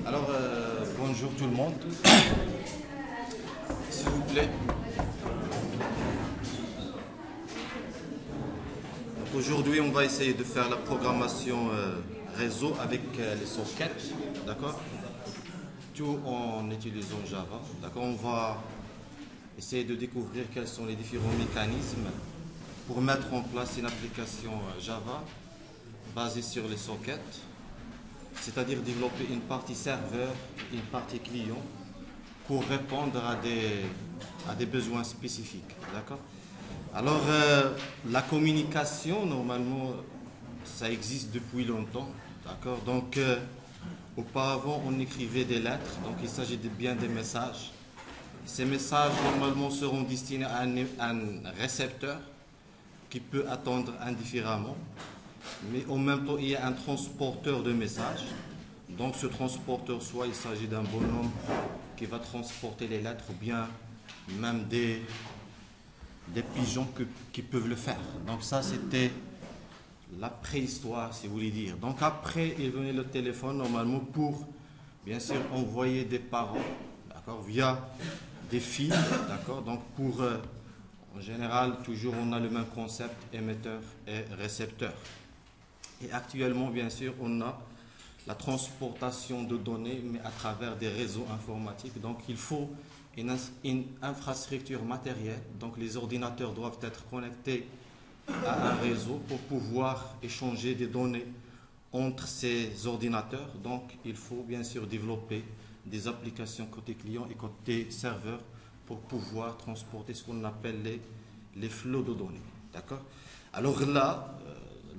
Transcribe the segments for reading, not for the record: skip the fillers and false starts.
Alors, bonjour tout le monde. S'il vous plaît. Aujourd'hui, on va essayer de faire la programmation réseau avec les sockets, d'accord? Tout en utilisant Java, d'accord? On va essayer de découvrir quels sont les différents mécanismes pour mettre en place une application Java basée sur les sockets, c'est-à-dire développer une partie serveur, une partie client pour répondre à des besoins spécifiques, d'accord? Alors, la communication, normalement, ça existe depuis longtemps, d'accord? Donc, auparavant, on écrivait des lettres, donc il s'agit de bien des messages. Ces messages, normalement, seront destinés à un récepteur qui peut attendre indifféremment, mais en même temps, il y a un transporteur de messages. Donc, ce transporteur, soit il s'agit d'un bonhomme qui va transporter les lettres, ou bien même des pigeons qui peuvent le faire. Donc ça, c'était la préhistoire, si vous voulez dire. Donc après, il venait le téléphone, normalement, pour, bien sûr, envoyer des parents, d'accord, via des fils, d'accord. Donc pour, en général, toujours, on a le même concept, émetteur et récepteur. Et actuellement, bien sûr, on a la transportation de données, mais à travers des réseaux informatiques. Donc il faut une infrastructure matérielle, donc les ordinateurs doivent être connectés à un réseau pour pouvoir échanger des données entre ces ordinateurs. Donc il faut bien sûr développer des applications côté client et côté serveur pour pouvoir transporter ce qu'on appelle les flots de données. D'accord? Alors là,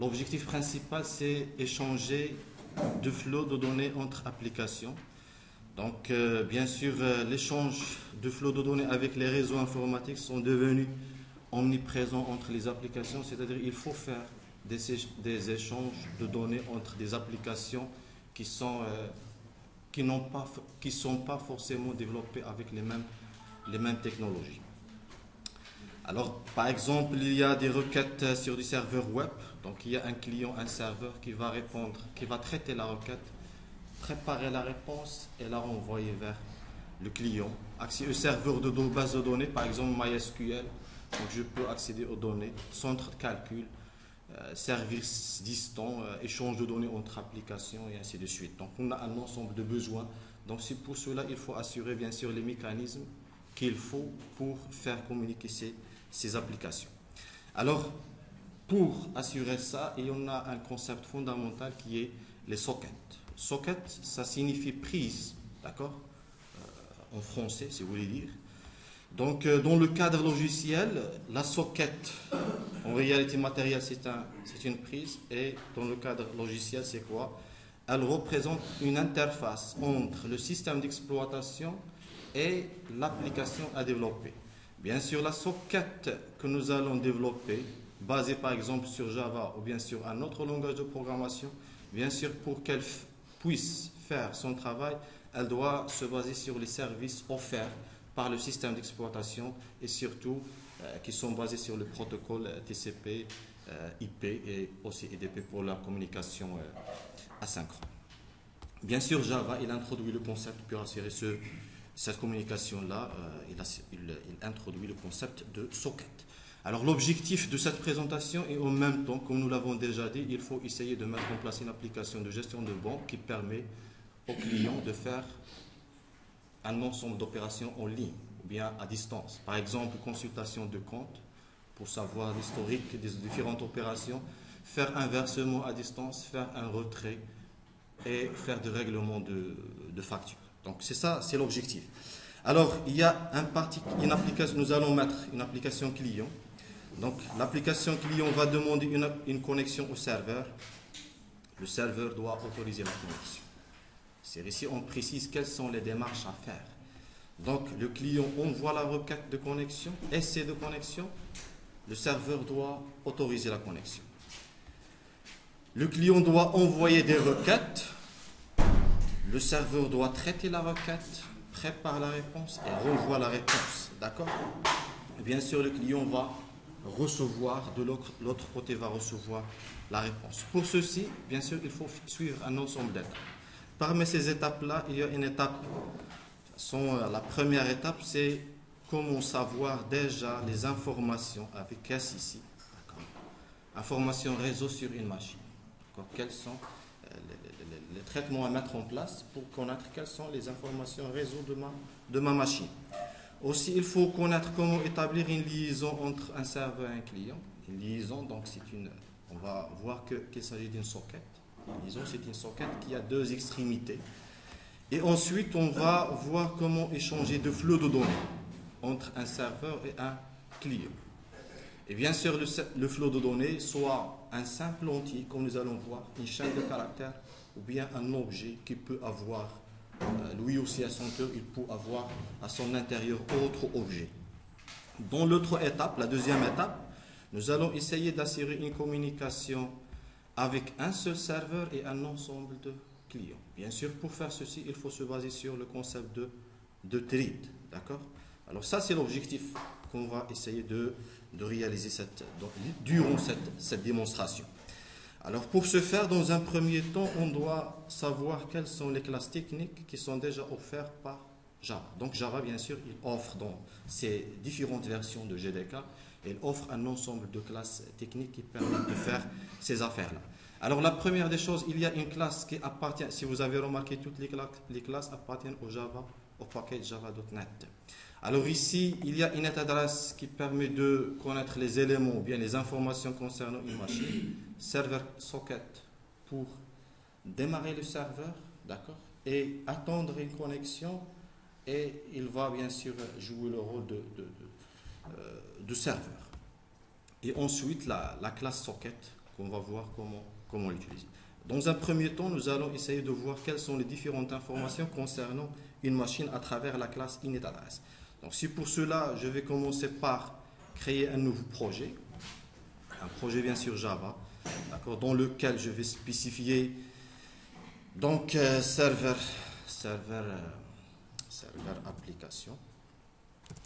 l'objectif principal, c'est échanger de flots de données entre applications. Donc, bien sûr, l'échange de flots de données avec les réseaux informatiques sont devenus omniprésents entre les applications, c'est-à-dire qu'il faut faire des échanges de données entre des applications qui sont pas forcément développées avec les mêmes technologies. Alors, par exemple, il y a des requêtes sur du serveur web. Donc, il y a un client, un serveur qui va répondre, qui va traiter la requête, préparer la réponse et la renvoyer vers le client. Accès au serveur de base de données, par exemple MySQL. Donc je peux accéder aux données, centre de calcul, service distant, échange de données entre applications et ainsi de suite. Donc on a un ensemble de besoins. Donc c'est pour cela qu'il faut assurer bien sûr les mécanismes qu'il faut pour faire communiquer ces applications. Alors pour assurer ça, il y en a un concept fondamental qui est les sockets. Socket, ça signifie prise, d'accord, en français, si vous voulez dire. Donc, dans le cadre logiciel, la socket, en réalité matérielle, c'est une prise. Et dans le cadre logiciel, c'est quoi? Elle représente une interface entre le système d'exploitation et l'application à développer. Bien sûr, la socket que nous allons développer, basée par exemple sur Java ou bien sur un autre langage de programmation, bien sûr, pour qu'elle puisse faire son travail, elle doit se baser sur les services offerts par le système d'exploitation et surtout qui sont basés sur le protocole TCP, IP et aussi EDP pour la communication asynchrone. Bien sûr, Java, il introduit le concept pour assurer cette communication-là, il introduit le concept de socket. Alors l'objectif de cette présentation est en même temps, comme nous l'avons déjà dit, il faut essayer de mettre en place une application de gestion de banque qui permet aux clients de faire un ensemble d'opérations en ligne ou bien à distance. Par exemple, consultation de compte pour savoir l'historique des différentes opérations, faire un versement à distance, faire un retrait et faire des règlements de factures. Donc c'est ça, c'est l'objectif. Alors il y a une application, nous allons mettre une application client. Donc l'application client va demander une connexion au serveur. Le serveur doit autoriser la connexion. C'est ici on précise quelles sont les démarches à faire. Donc le client envoie la requête de connexion, essai de connexion. Le serveur doit autoriser la connexion. Le client doit envoyer des requêtes. Le serveur doit traiter la requête, prépare la réponse et renvoie la réponse. D'accord? Bien sûr, le client va recevoir, de l'autre côté va recevoir la réponse. Pour ceci, bien sûr, il faut suivre un ensemble d'étapes. Parmi ces étapes-là, il y a une étape, la première étape, c'est comment savoir déjà les informations avec S ici. Informations réseau sur une machine. Quels sont les traitements à mettre en place pour connaître quelles sont les informations réseau de ma machine. Aussi, il faut connaître comment établir une liaison entre un serveur et un client. Une liaison, donc on va voir qu'il s'agit d'une socket. Une liaison, c'est une socket qui a deux extrémités. Et ensuite, on va voir comment échanger de flux de données entre un serveur et un client. Et bien sûr, le flot de données, soit un simple entier, comme nous allons voir, une chaîne de caractères, ou bien un objet qui peut avoir, lui aussi à son tour, il peut avoir à son intérieur autre objet. Dans l'autre étape, la deuxième étape, nous allons essayer d'assurer une communication avec un seul serveur et un ensemble de clients. Bien sûr, pour faire ceci, il faut se baser sur le concept de thread. D'accord? Alors ça, c'est l'objectif qu'on va essayer de réaliser durant cette démonstration. Alors pour ce faire, dans un premier temps, on doit savoir quelles sont les classes techniques qui sont déjà offertes par Java. Donc Java, bien sûr, il offre dans ses différentes versions de GDK, il offre un ensemble de classes techniques qui permettent de faire ces affaires-là. Alors la première des choses, il y a une classe qui appartient, si vous avez remarqué, toutes les classes appartiennent au package java.net. Alors ici, il y a une adresse qui permet de connaître les éléments ou bien les informations concernant une machine. Server socket pour démarrer le serveur, d'accord, et attendre une connexion, et il va bien sûr jouer le rôle de serveur. Et ensuite, la classe socket qu'on va voir comment l'utiliser. Dans un premier temps, nous allons essayer de voir quelles sont les différentes informations concernant une machine à travers la classe initAddress. Donc, si pour cela, je vais commencer par créer un nouveau projet, un projet bien sûr Java, d'accord, dans lequel je vais spécifier donc serveur application,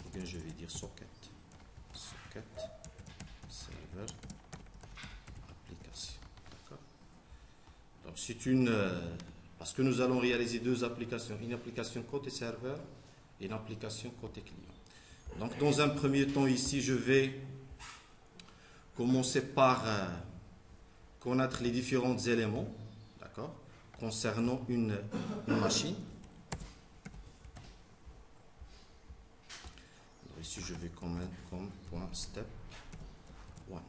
ou bien je vais dire socket serveur application. D'accord. Donc c'est parce que nous allons réaliser deux applications, une application côté serveur et une application côté client. Donc dans un premier temps ici, je vais commencer par connaître les différents éléments, d'accord, concernant une machine. Donc ici, je vais comme point step 1.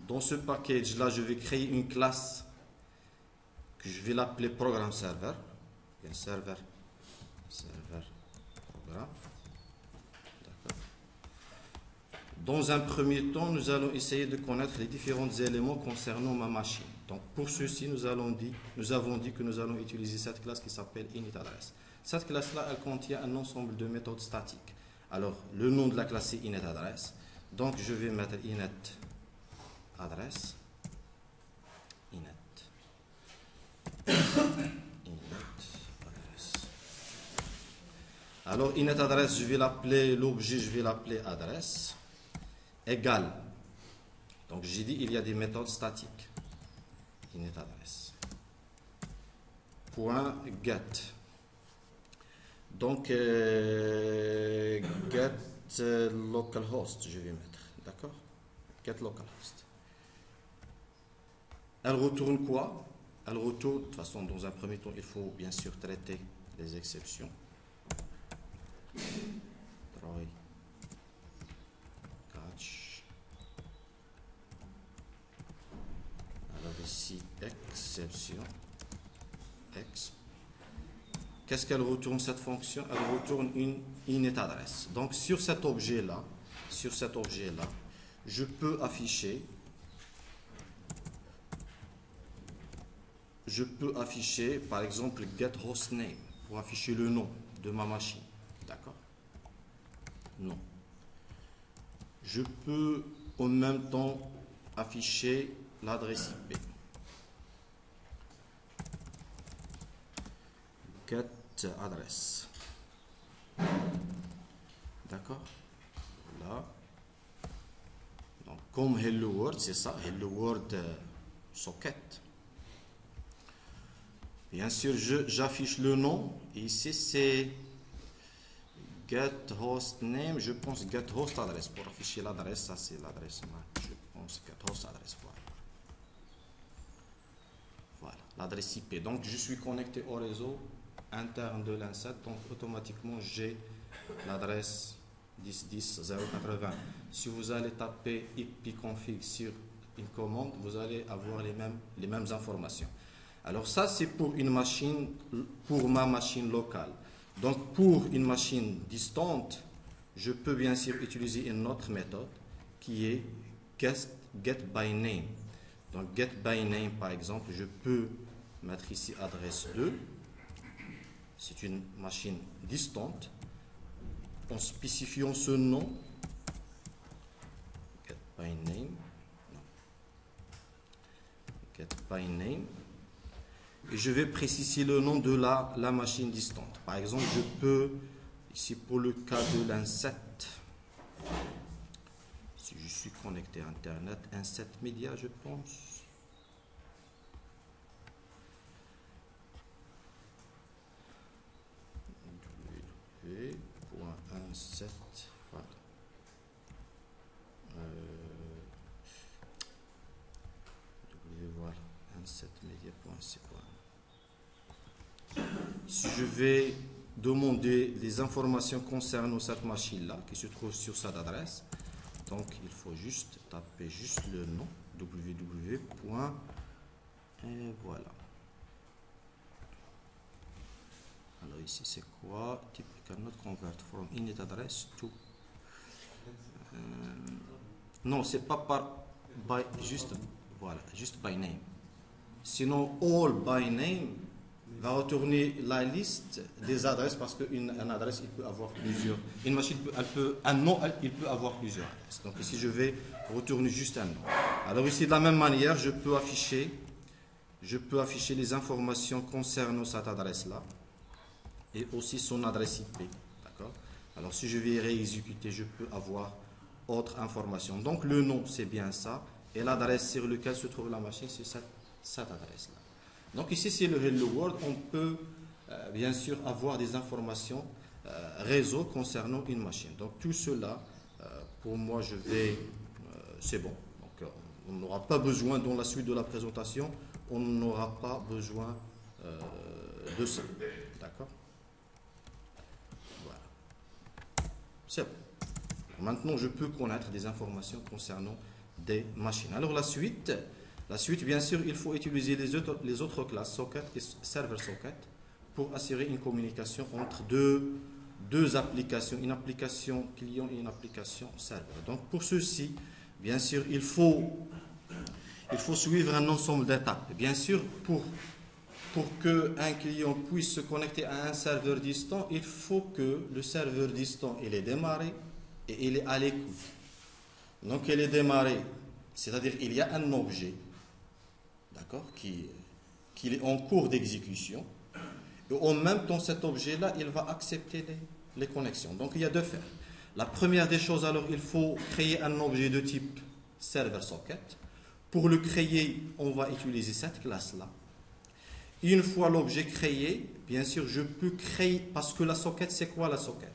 Dans ce package-là, je vais créer une classe que je vais l'appeler programme serveur. Serveur programme. Dans un premier temps, nous allons essayer de connaître les différents éléments concernant ma machine. Donc pour ceci, nous avons dit que nous allons utiliser cette classe qui s'appelle initAddress. Cette classe-là, elle contient un ensemble de méthodes statiques. Alors, le nom de la classe est initAddress. Donc je vais mettre initAddress. Alors initAddress, je vais l'appeler l'objet, je vais l'appeler adresse. Égal. Donc j'ai dit il y a des méthodes statiques. InitAddress. Point get. Donc get localhost, je vais mettre. D'accord? Get localhost. Elle retourne quoi? Elle retourne, de toute façon, dans un premier temps, il faut bien sûr traiter les exceptions. Try, catch. Alors ici, exception. Qu'est-ce qu'elle retourne cette fonction? Elle retourne une initAddress. Donc sur cet objet-là, je peux afficher par exemple get hostname pour afficher le nom de ma machine. D'accord? Non. Je peux en même temps afficher l'adresse IP. Get adresse. D'accord? Là, comme Hello World, c'est ça, Hello World socket. Bien sûr, j'affiche le nom. Et ici, c'est get host name. Je pense get host adresse. Pour afficher l'adresse, ça c'est l'adresse MAC. Je pense get host adresse. Voilà, l'adresse IP. Donc, je suis connecté au réseau interne de l'Inset. Donc, automatiquement, j'ai l'adresse 10.10.0.80. Si vous allez taper ipconfig sur une commande, vous allez avoir les mêmes informations. Alors ça, c'est pour une machine, pour ma machine locale. Donc pour une machine distante, je peux bien sûr utiliser une autre méthode qui est getByName. Donc getByName, par exemple, je peux mettre ici adresse 2. C'est une machine distante. En spécifiant ce nom, getByName, et je vais préciser le nom de la machine distante. Par exemple, je peux, ici pour le cas de l'Inset, si je suis connecté à Internet, Inset Media, je pense. www.inset, voilà. Voilà, insetmedia.c. Si je vais demander les informations concernant cette machine-là, qui se trouve sur cette adresse, donc il faut juste taper juste le nom, www. Et voilà. Alors ici c'est quoi? Type cannot convert from init address to. Non, c'est pas par by, juste voilà, juste by name. Sinon all by name va retourner la liste des adresses parce qu'une adresse, il peut avoir plusieurs. Une machine, un nom, il peut avoir plusieurs adresses. Donc ici, je vais retourner juste un nom. Alors ici, de la même manière, je peux afficher les informations concernant cette adresse-là et aussi son adresse IP. D'accord? Alors si je vais réexécuter, je peux avoir autre information. Donc le nom, c'est bien ça. Et l'adresse sur laquelle se trouve la machine, c'est cette adresse-là. Donc ici, c'est le Hello World. On peut bien sûr avoir des informations réseau concernant une machine. Donc tout cela, pour moi, c'est bon. Donc on n'aura pas besoin, dans la suite de la présentation, on n'aura pas besoin de ça. D'accord? Voilà. C'est bon. Maintenant, je peux connaître des informations concernant des machines. Alors la suite, bien sûr, il faut utiliser les autres classes, socket et server socket, pour assurer une communication entre deux applications, une application client et une application serveur. Donc pour ceci, bien sûr, il faut suivre un ensemble d'étapes. Bien sûr, pour qu'un client puisse se connecter à un serveur distant, il faut que le serveur distant il est démarré et il est à l'écoute. Donc il est démarré, c'est-à-dire il y a un objet, d'accord, qui est en cours d'exécution. Et en même temps, cet objet-là, il va accepter les connexions. Donc il y a deux faits. La première des choses, alors, il faut créer un objet de type server socket. Pour le créer, on va utiliser cette classe-là. Une fois l'objet créé, bien sûr, je peux créer, parce que la socket, c'est quoi la socket?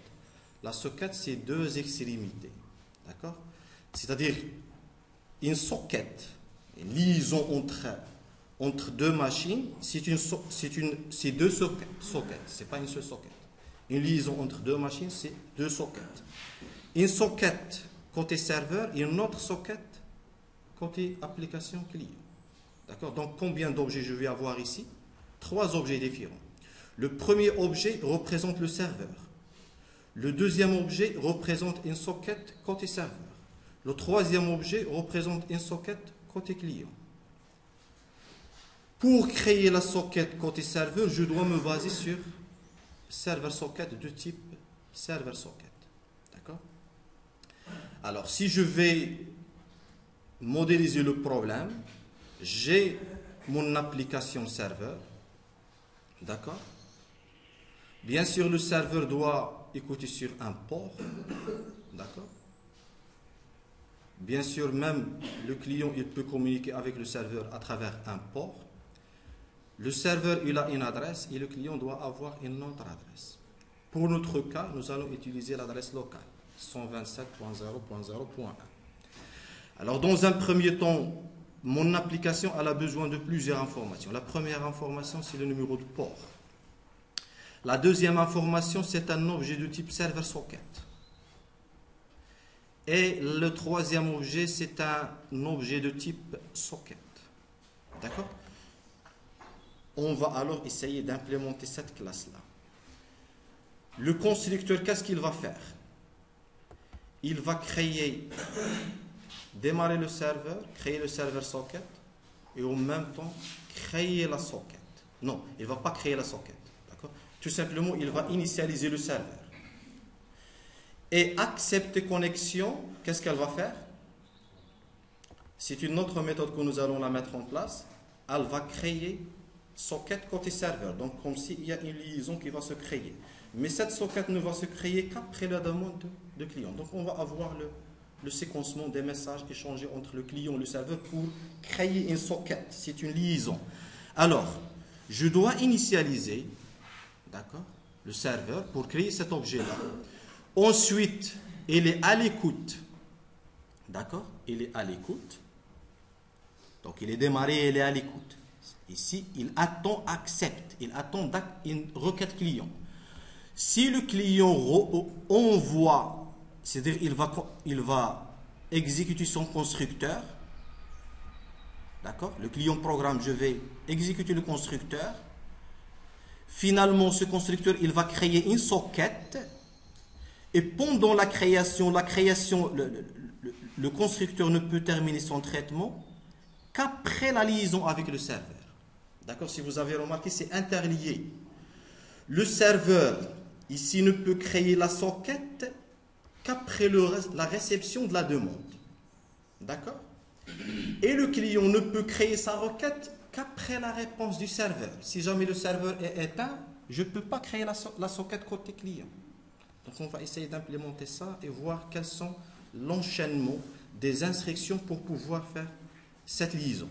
La socket, c'est deux extrémités. D'accord? C'est-à-dire, une socket, une liaison entre deux machines, c'est deux sockets. Ce n'est pas une seule socket. Une liaison entre deux machines, c'est deux sockets. Une socket côté serveur et une autre socket côté application client. D'accord? Donc, combien d'objets je vais avoir ici? 3 objets différents. Le premier objet représente le serveur. Le deuxième objet représente une socket côté serveur. Le troisième objet représente une socket côté client. Pour créer la socket côté serveur, je dois me baser sur server socket de type server socket. D'accord? Alors, si je vais modéliser le problème, j'ai mon application serveur. D'accord? Bien sûr, le serveur doit écouter sur un port. D'accord? Bien sûr, même le client, il peut communiquer avec le serveur à travers un port. Le serveur, il a une adresse et le client doit avoir une autre adresse. Pour notre cas, nous allons utiliser l'adresse locale, 127.0.0.1. Alors, dans un premier temps, mon application elle a besoin de plusieurs informations. La première information, c'est le numéro de port. La deuxième information, c'est un objet de type server socket. Et le troisième objet, c'est un objet de type socket. D'accord? On va alors essayer d'implémenter cette classe-là. Le constructeur, qu'est-ce qu'il va faire? Il va démarrer le serveur, créer le serveur socket, et en même temps, créer la socket. Non, il ne va pas créer la socket. D'accord? Tout simplement, il va initialiser le serveur. Et accepter connexion, qu'est-ce qu'elle va faire? C'est une autre méthode que nous allons la mettre en place. Elle va créer socket côté serveur. Donc, comme s'il y a une liaison qui va se créer. Mais cette socket ne va se créer qu'après la demande de client. Donc, on va avoir le séquencement des messages échangés entre le client et le serveur pour créer une socket. C'est une liaison. Alors, je dois initialiser, d'accord, le serveur pour créer cet objet-là. Ensuite, il est à l'écoute. D'accord? Il est à l'écoute. Donc, il est démarré et il est à l'écoute. Ici, il attend, accepte. Il attend une requête client. Si le client envoie, c'est-à-dire il va exécuter son constructeur. D'accord? Le client programme, je vais exécuter le constructeur. Finalement, ce constructeur, il va créer une socket. Et pendant la création, le constructeur ne peut terminer son traitement qu'après la liaison avec le serveur. D'accord? Si vous avez remarqué, c'est interlié. Le serveur, ici, ne peut créer la socket qu'après la réception de la demande. D'accord? Et le client ne peut créer sa requête qu'après la réponse du serveur. Si jamais le serveur est éteint, je ne peux pas créer la socket côté client. Donc on va essayer d'implémenter ça et voir quels sont l'enchaînement des instructions pour pouvoir faire cette liaison.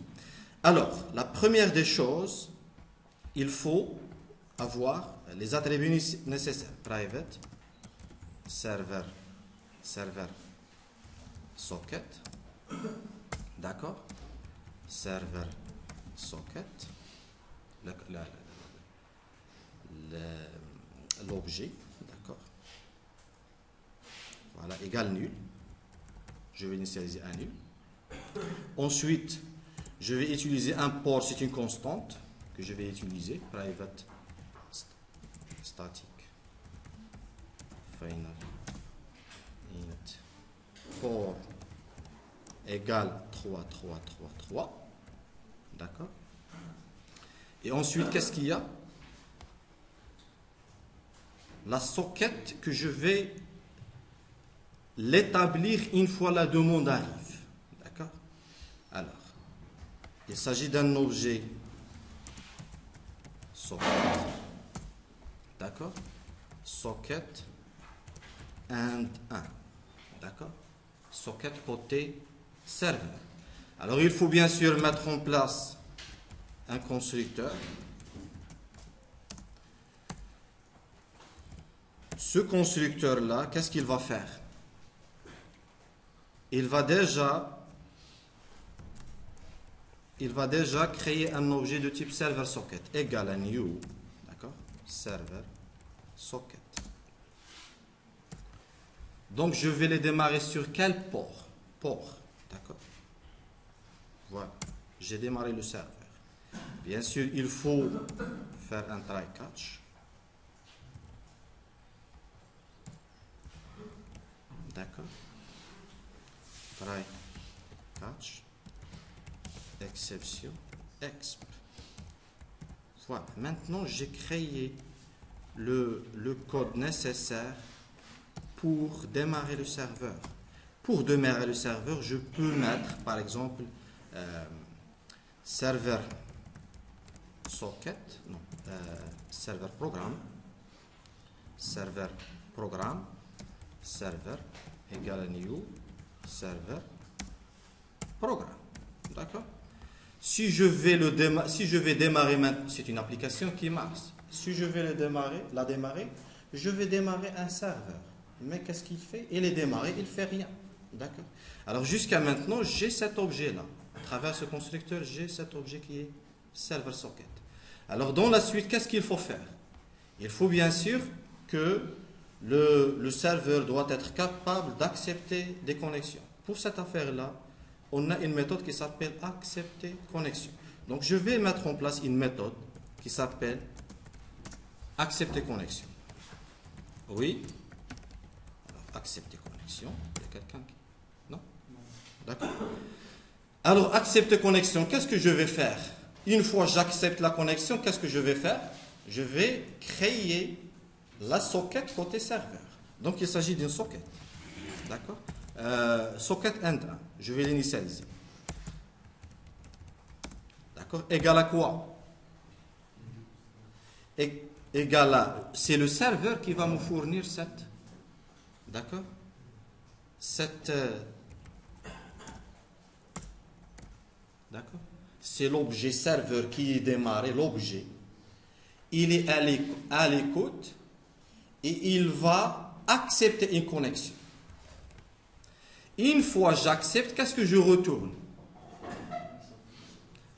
Alors, la première des choses, il faut avoir les attributs nécessaires. Private, server, socket. D'accord? Server, socket. L'objet. D'accord? Voilà, égale nul. Je vais initialiser un nul. Ensuite, je vais utiliser un port, c'est une constante que je vais utiliser. Private static final int port égale 3. D'accord? Et ensuite, qu'est-ce qu'il y a? La socket que je vais l'établir une fois la demande arrive. D'accord? Alors, il s'agit d'un objet socket. D'accord? Socket and 1. D'accord? Socket côté serveur. Alors, il faut bien sûr mettre en place un constructeur. Ce constructeur-là, qu'est-ce qu'il va faire? Il va déjà créer un objet de type server socket égal à new, d'accord, server socket. Donc je vais les démarrer sur quel port? D'accord. Voilà, j'ai démarré le serveur. Bien sûr, il faut faire un try catch. D'accord. Try catch. Exception. Exp. Voilà. Maintenant, j'ai créé le code nécessaire pour démarrer le serveur. Pour démarrer le serveur, je peux mettre, par exemple, server socket, non, server programme, server égale à new, server programme. D'accord? Si je vais démarrer maintenant, c'est une application qui marche. Si je vais la démarrer, je vais démarrer un serveur. Mais qu'est-ce qu'il fait? Il est démarré, il ne fait rien. D'accord? Alors jusqu'à maintenant, j'ai cet objet-là. À travers ce constructeur, j'ai cet objet qui est server socket. Alors dans la suite, qu'est-ce qu'il faut faire? Il faut bien sûr que le serveur doit être capable d'accepter des connexions. Pour cette affaire-là, on a une méthode qui s'appelle accepter connexion. Donc je vais mettre en place une méthode qui s'appelle accepter connexion. Oui? Alors, accepter connexion. Il y a quelqu'un qui... Non? D'accord. Alors, accepter connexion, qu'est-ce que je vais faire? Une fois que j'accepte la connexion, qu'est-ce que je vais faire? Je vais créer la socket côté serveur. Donc, il s'agit d'une socket. D'accord? Socket end 1. Je vais l'initialiser. D'accord? Égal à quoi? Égal à... C'est le serveur qui va me fournir cette... D'accord? D'accord? C'est l'objet serveur qui est démarré, l'objet. Il est à l'écoute et il va accepter une connexion. Une fois j'accepte, qu'est-ce que je retourne?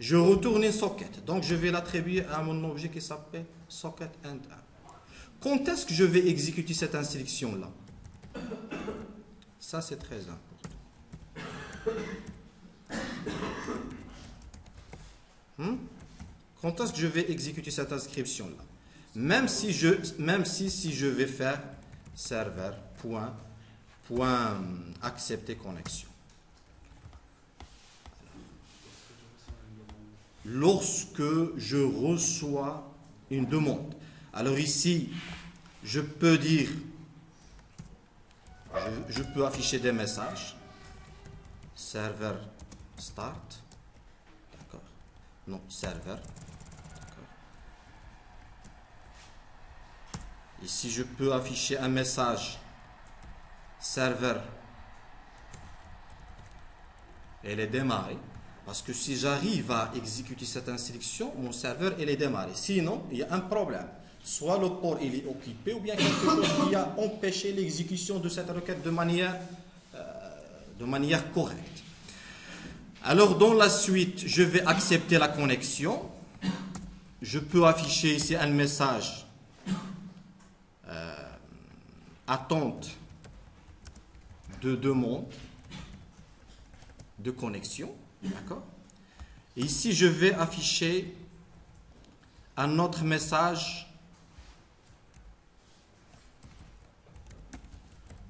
Je retourne une socket. Donc je vais l'attribuer à mon objet qui s'appelle socket end 1. Quand est-ce que je vais exécuter cette instruction-là? Ça, c'est très important. Quand est-ce que je vais exécuter cette inscription-là? Même si je vais faire serveur point accepter connexion. Lorsque je reçois une demande. Alors ici, je peux dire, je peux afficher des messages. Serveur start. D'accord. Non, serveur. D'accord. Ici, je peux afficher un message. Serveur. Elle est démarrée. Parce que si j'arrive à exécuter cette instruction, mon serveur elle est démarré. Sinon, il y a un problème. Soit le port il est occupé, ou bien quelque chose qui a empêché l'exécution de cette requête de manière correcte. Alors, dans la suite, je vais accepter la connexion. Je peux afficher ici un message attente de demande de connexion. D'accord? Et ici, je vais afficher un autre message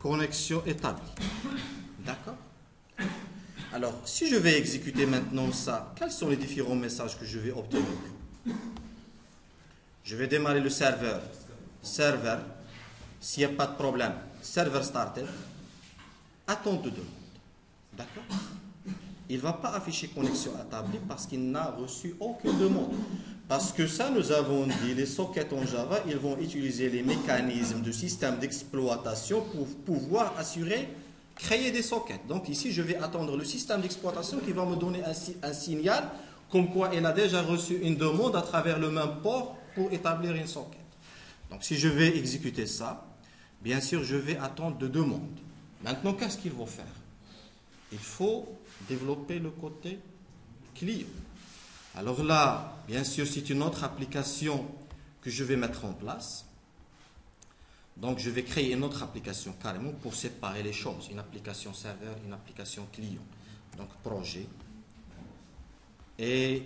connexion établie. D'accord? Alors, si je vais exécuter maintenant ça, quels sont les différents messages que je vais obtenir? Je vais démarrer le serveur. Serveur, s'il n'y a pas de problème, serveur started, attente de demande. D'accord? Il ne va pas afficher connexion établie parce qu'il n'a reçu aucune demande. Parce que ça, nous avons dit, les sockets en Java, ils vont utiliser les mécanismes de système d'exploitation pour pouvoir créer des sockets. Donc ici, je vais attendre le système d'exploitation qui va me donner un signal comme quoi il a déjà reçu une demande à travers le même port pour établir une socket. Donc si je vais exécuter ça, bien sûr, je vais attendre de demande. Maintenant, qu'est-ce qu'il faut faire? Il faut développer le côté client. Alors là, bien sûr, c'est une autre application que je vais mettre en place. Donc, je vais créer une autre application carrément pour séparer les choses. Une application serveur, une application client. Donc, projet. Et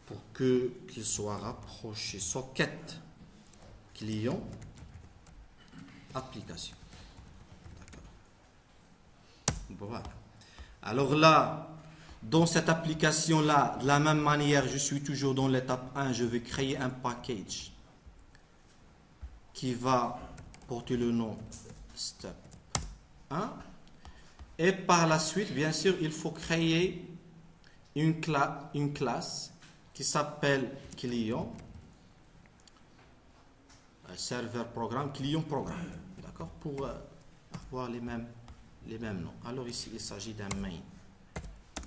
pour qu'il soit rapproché, socket client, application. D'accord. Voilà. Alors là, dans cette application-là, de la même manière, je suis toujours dans l'étape 1, je vais créer un package qui va porter le nom step 1. Et par la suite, bien sûr, il faut créer une classe qui s'appelle client, serveur programme, client programme. D'accord? Pour avoir les mêmes noms. Alors ici, il s'agit d'un main.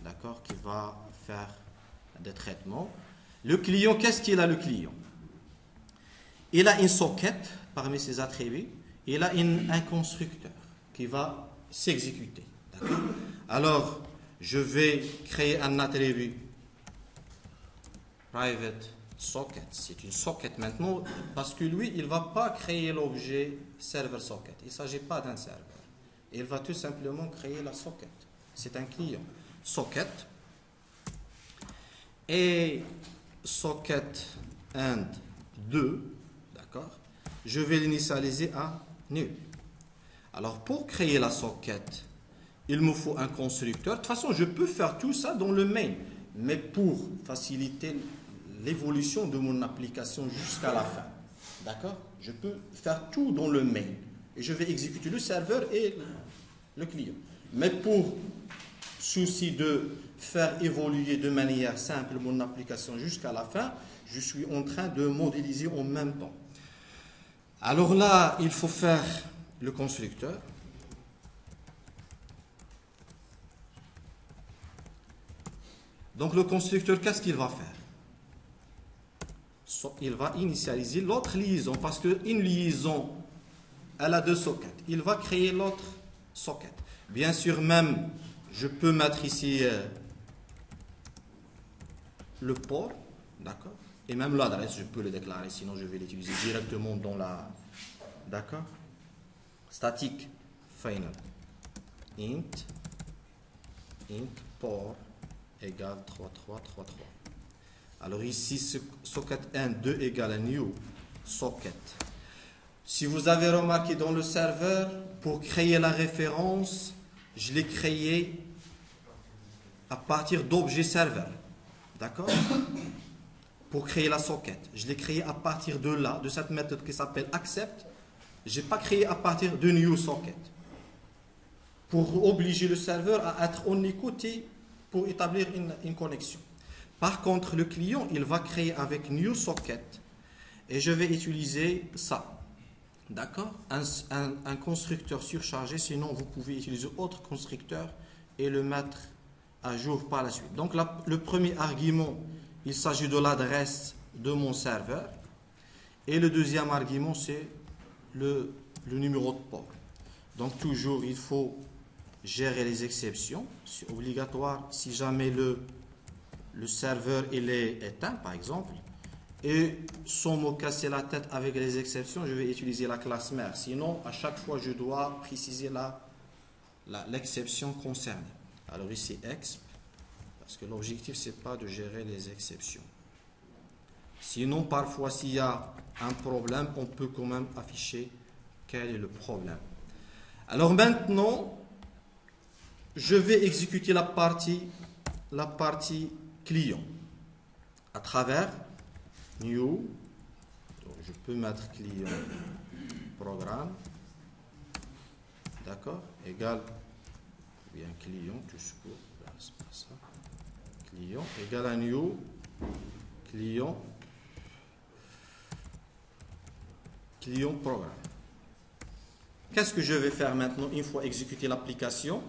d'accord, qui va faire des traitements. Le client, qu'est-ce qu'il a le client? Il a une socket parmi ses attributs, il a un constructeur qui va s'exécuter. D'accord? Alors, je vais créer un attribut private socket. C'est une socket maintenant parce que lui, il ne va pas créer l'objet server socket. Il ne s'agit pas d'un serveur. Il va tout simplement créer la socket. C'est un client. Socket et socket and 2, d'accord, je vais l'initialiser à nul. Alors pour créer la socket, il me faut un constructeur. De toute façon, je peux faire tout ça dans le main, mais pour faciliter l'évolution de mon application jusqu'à la fin, d'accord, je peux faire tout dans le main et je vais exécuter le serveur et le client. Mais pour souci de faire évoluer de manière simple mon application jusqu'à la fin, je suis en train de modéliser en même temps. Alors là, il faut faire le constructeur. Donc le constructeur, qu'est-ce qu'il va faire? Il va initialiser l'autre liaison, parce qu'une liaison, elle a deux sockets. Il va créer l'autre socket. Bien sûr, même, je peux mettre ici le port, d'accord? Et même l'adresse, je peux le déclarer, sinon je vais l'utiliser directement dans la... D'accord? Static final int port égale 3333. Alors ici, socket 1, 2 égale new socket. Si vous avez remarqué dans le serveur, pour créer la référence, je l'ai créé à partir d'objet serveur. D'accord? Pour créer la socket, je l'ai créé à partir de là, de cette méthode qui s'appelle accept. Je n'ai pas créé à partir de new socket. Pour obliger le serveur à être en écoute et pour établir une connexion. Par contre, le client, il va créer avec new socket et je vais utiliser ça. D'accord? Un constructeur surchargé, sinon vous pouvez utiliser autre constructeur et le mettre à jour par la suite. Donc le premier argument, il s'agit de l'adresse de mon serveur et le deuxième argument, c'est le numéro de port. Donc toujours, il faut gérer les exceptions. C'est obligatoire si jamais le serveur il est éteint, par exemple, et sans me casser la tête avec les exceptions, je vais utiliser la classe mère. Sinon, à chaque fois, je dois préciser l'exception concernée. Alors ici, exp, parce que l'objectif, ce n'est pas de gérer les exceptions. Sinon, parfois, s'il y a un problème, on peut quand même afficher quel est le problème. Alors maintenant, je vais exécuter la partie client à travers new. Donc je peux mettre client programme, d'accord, égal bien client tout court, c'est pas ça, client égal à new client programme. Qu'est-ce que je vais faire maintenant une fois exécuté l'application?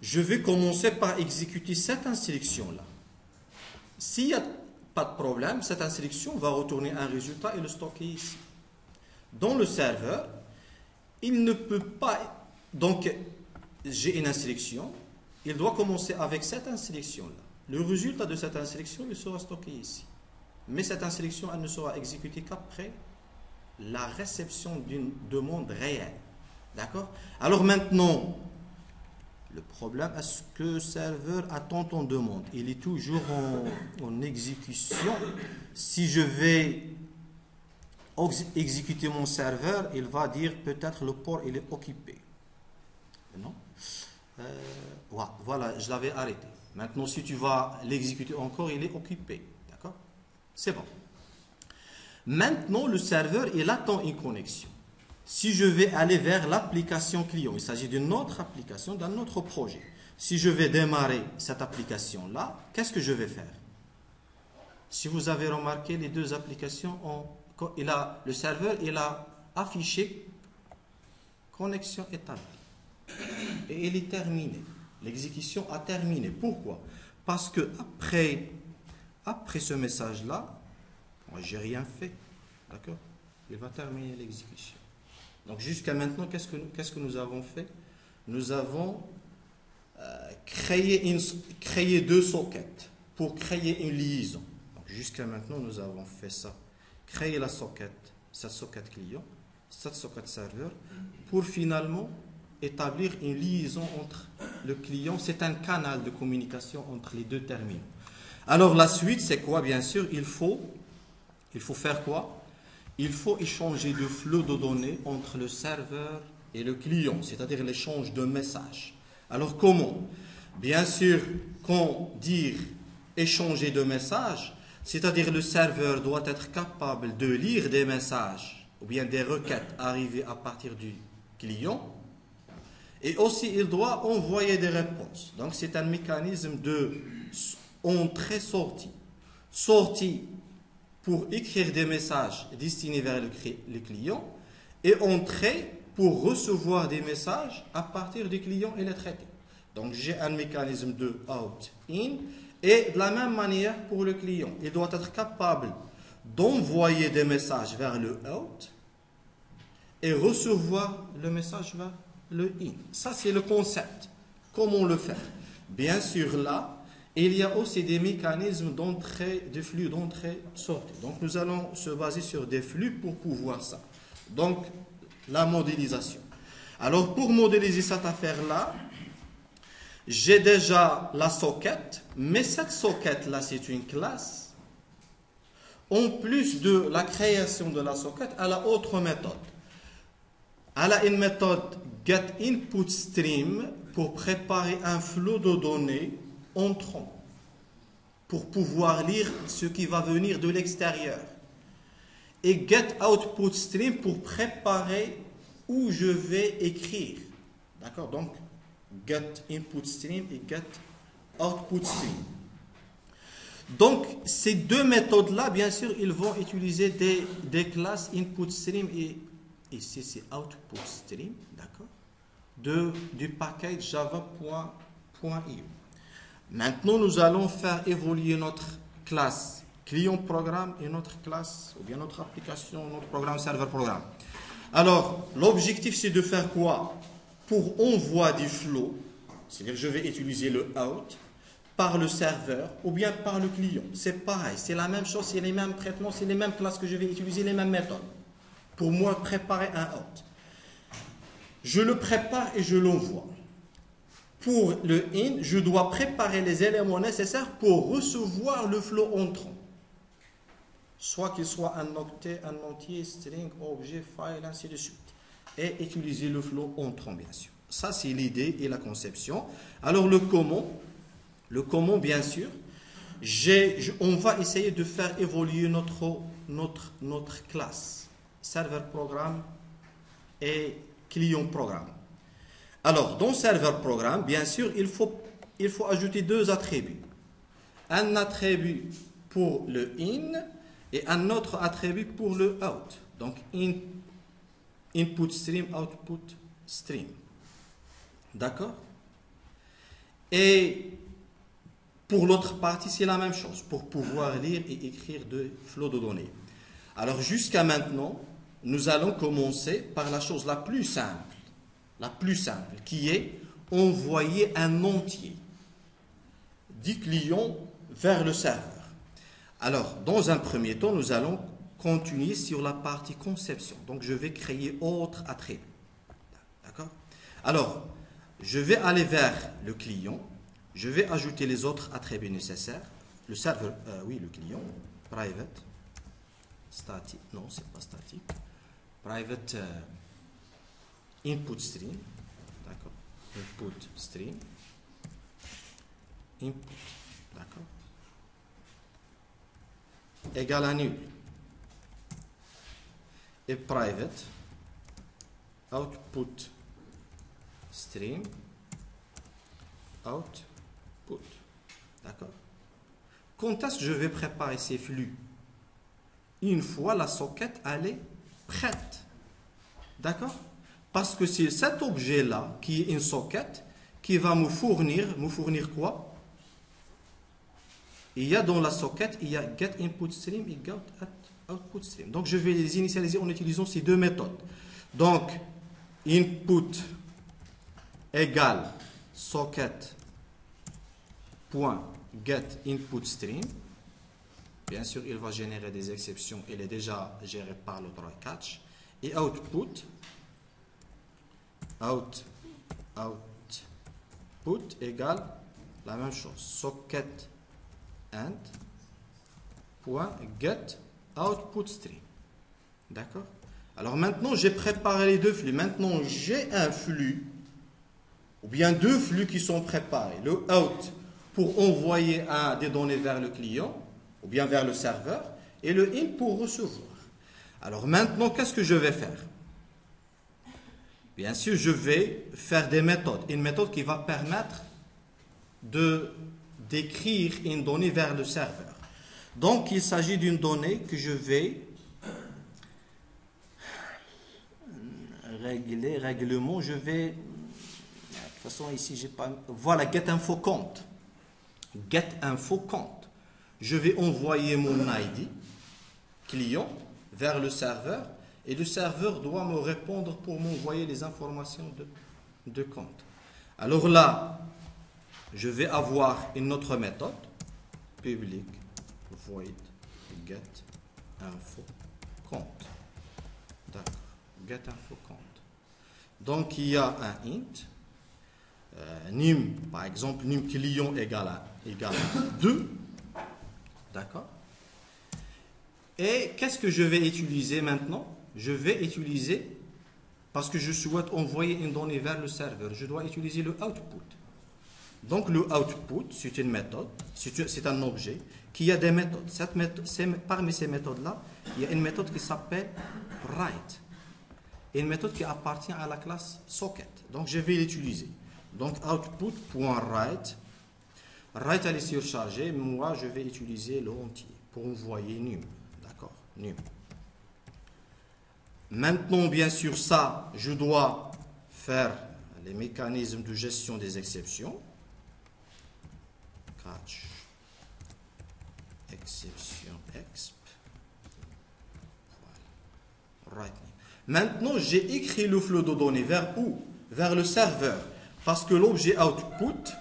Je vais commencer par exécuter cette instruction-là. S'il n'y a pas de problème, cette instruction va retourner un résultat et le stocker ici. Dans le serveur, il ne peut pas... Donc, j'ai une instruction, il doit commencer avec cette instruction-là. Le résultat de cette instruction, il sera stocké ici. Mais cette instruction, elle ne sera exécutée qu'après la réception d'une demande réelle. D'accord? Alors maintenant... Le problème, est-ce que le serveur attend ton demande? Il est toujours en exécution. Si je vais exécuter mon serveur, il va dire peut-être le port il est occupé. Non? Voilà, je l'avais arrêté. Maintenant, si tu vas l'exécuter encore, il est occupé. D'accord? C'est bon. Maintenant, le serveur, il attend une connexion. Si je vais aller vers l'application client, il s'agit d'une autre application, d'un autre projet. Si je vais démarrer cette application-là, qu'est-ce que je vais faire? Si vous avez remarqué, les deux applications, le serveur il a affiché connexion établie. Et il est terminé. L'exécution a terminé. Pourquoi? Parce que après ce message-là, moi, j'ai rien fait. D'accord? Il va terminer l'exécution. Donc jusqu'à maintenant, qu'est-ce que nous avons fait? Nous avons créé deux sockets pour créer une liaison. Donc jusqu'à maintenant, nous avons fait ça. Créer cette socket client, cette socket serveur, pour finalement établir une liaison entre le client. C'est un canal de communication entre les deux terminaux. Alors la suite, c'est quoi? Bien sûr, il faut faire quoi? Il faut échanger de flux de données entre le serveur et le client, c'est-à-dire l'échange de messages. Alors comment? Bien sûr, quand dire échanger de messages, c'est-à-dire le serveur doit être capable de lire des messages ou bien des requêtes arrivées à partir du client, et aussi il doit envoyer des réponses. Donc c'est un mécanisme de entrée-sortie. Sortie pour écrire des messages destinés vers le client, et entrée pour recevoir des messages à partir du client et les traiter. Donc j'ai un mécanisme de out-in, et de la même manière pour le client. Il doit être capable d'envoyer des messages vers le out et recevoir le message vers le in. Ça c'est le concept. Comment le faire? Bien sûr là, il y a aussi des mécanismes d'entrée, de flux d'entrée-sortie. Donc nous allons se baser sur des flux pour pouvoir ça. Donc la modélisation. Alors pour modéliser cette affaire-là, j'ai déjà la socket, mais cette socket-là, c'est une classe. En plus de la création de la socket, elle a autre méthode. Elle a une méthode getInputStream pour préparer un flot de données entrant, pour pouvoir lire ce qui va venir de l'extérieur. Et getOutputStream pour préparer où je vais écrire. D'accord? Donc, getInputStream et getOutputStream. Donc, ces deux méthodes-là, bien sûr, ils vont utiliser des classes InputStream et ici c'est OutputStream, d'accord, du package java.io. Maintenant, nous allons faire évoluer notre classe client programme et notre classe, ou bien notre application, notre programme serveur programme. Alors, l'objectif c'est de faire quoi? Pour envoi du flow, c'est-à-dire je vais utiliser le out par le serveur ou bien par le client. C'est pareil, c'est la même chose, c'est les mêmes traitements, c'est les mêmes classes que je vais utiliser, les mêmes méthodes. Pour moi, préparer un out. Je le prépare et je l'envoie. Pour le in, je dois préparer les éléments nécessaires pour recevoir le flow entrant. Soit qu'il soit un octet, un entier, string, objet, file, ainsi de suite. Et utiliser le flow entrant, bien sûr. Ça, c'est l'idée et la conception. Alors, le comment, bien sûr, on va essayer de faire évoluer notre classe, serveur programme et client programme. Alors, dans serveur programme, bien sûr, il faut ajouter deux attributs. Un attribut pour le in et un autre attribut pour le out. Donc, input stream, output stream. D'accord? Et pour l'autre partie, c'est la même chose, pour pouvoir lire et écrire des flots de données. Alors, jusqu'à maintenant, nous allons commencer par la chose la plus simple, qui est envoyer un entier du client vers le serveur. Alors, dans un premier temps, nous allons continuer sur la partie conception. Donc, je vais créer autre attribut. D'accord? Alors, je vais aller vers le client. Je vais ajouter les autres attributs nécessaires. Le serveur, le client, private, static, non, c'est pas statique. Private input stream, d'accord, input stream, input, d'accord, égal à nul, et private output stream, output, d'accord. Quand est-ce que je vais préparer ces flux? Une fois la socket elle est prête, d'accord. Parce que c'est cet objet-là, qui est une socket, qui va me fournir quoi? Il y a dans la socket, il y a get input stream et get output stream. Donc je vais les initialiser en utilisant ces deux méthodes. Donc input égale socket.get input stream. Bien sûr, il va générer des exceptions. Il est déjà géré par le try catch. Et output égale la même chose. Socket and .get output stream. D'accord? Alors maintenant, j'ai préparé les deux flux. Maintenant, j'ai un flux, ou bien deux flux qui sont préparés. Le out pour envoyer des données vers le client, ou bien vers le serveur, et le in pour recevoir. Alors maintenant, qu'est-ce que je vais faire? Bien sûr, je vais faire des méthodes. Une méthode qui va permettre d'écrire une donnée vers le serveur. Donc, il s'agit d'une donnée que je vais règlement, je vais, de toute façon ici, j'ai pas, voilà, get info compte. Get info compte. Je vais envoyer mon ID client vers le serveur et le serveur doit me répondre pour m'envoyer les informations de compte. Alors là, je vais avoir une autre méthode, public void get info compte. D'accord, get info compte. Donc il y a un int, num, par exemple, num client égale à 2. D'accord. Et qu'est-ce que je vais utiliser maintenant? Je vais utiliser, parce que je souhaite envoyer une donnée vers le serveur, je dois utiliser le output. Donc le output, c'est une méthode, c'est un objet qui a des méthodes. Parmi ces méthodes-là, il y a une méthode qui s'appelle write. Une méthode qui appartient à la classe socket. Donc je vais l'utiliser. Donc output.write. Write, elle est surchargée. Moi, je vais utiliser le entier pour envoyer num. D'accord, num. Maintenant, bien sûr, ça, je dois faire les mécanismes de gestion des exceptions. Catch, exception, exp. Voilà. Write name. Maintenant, j'ai écrit le flot de données vers où? Vers le serveur. Parce que l'objet output,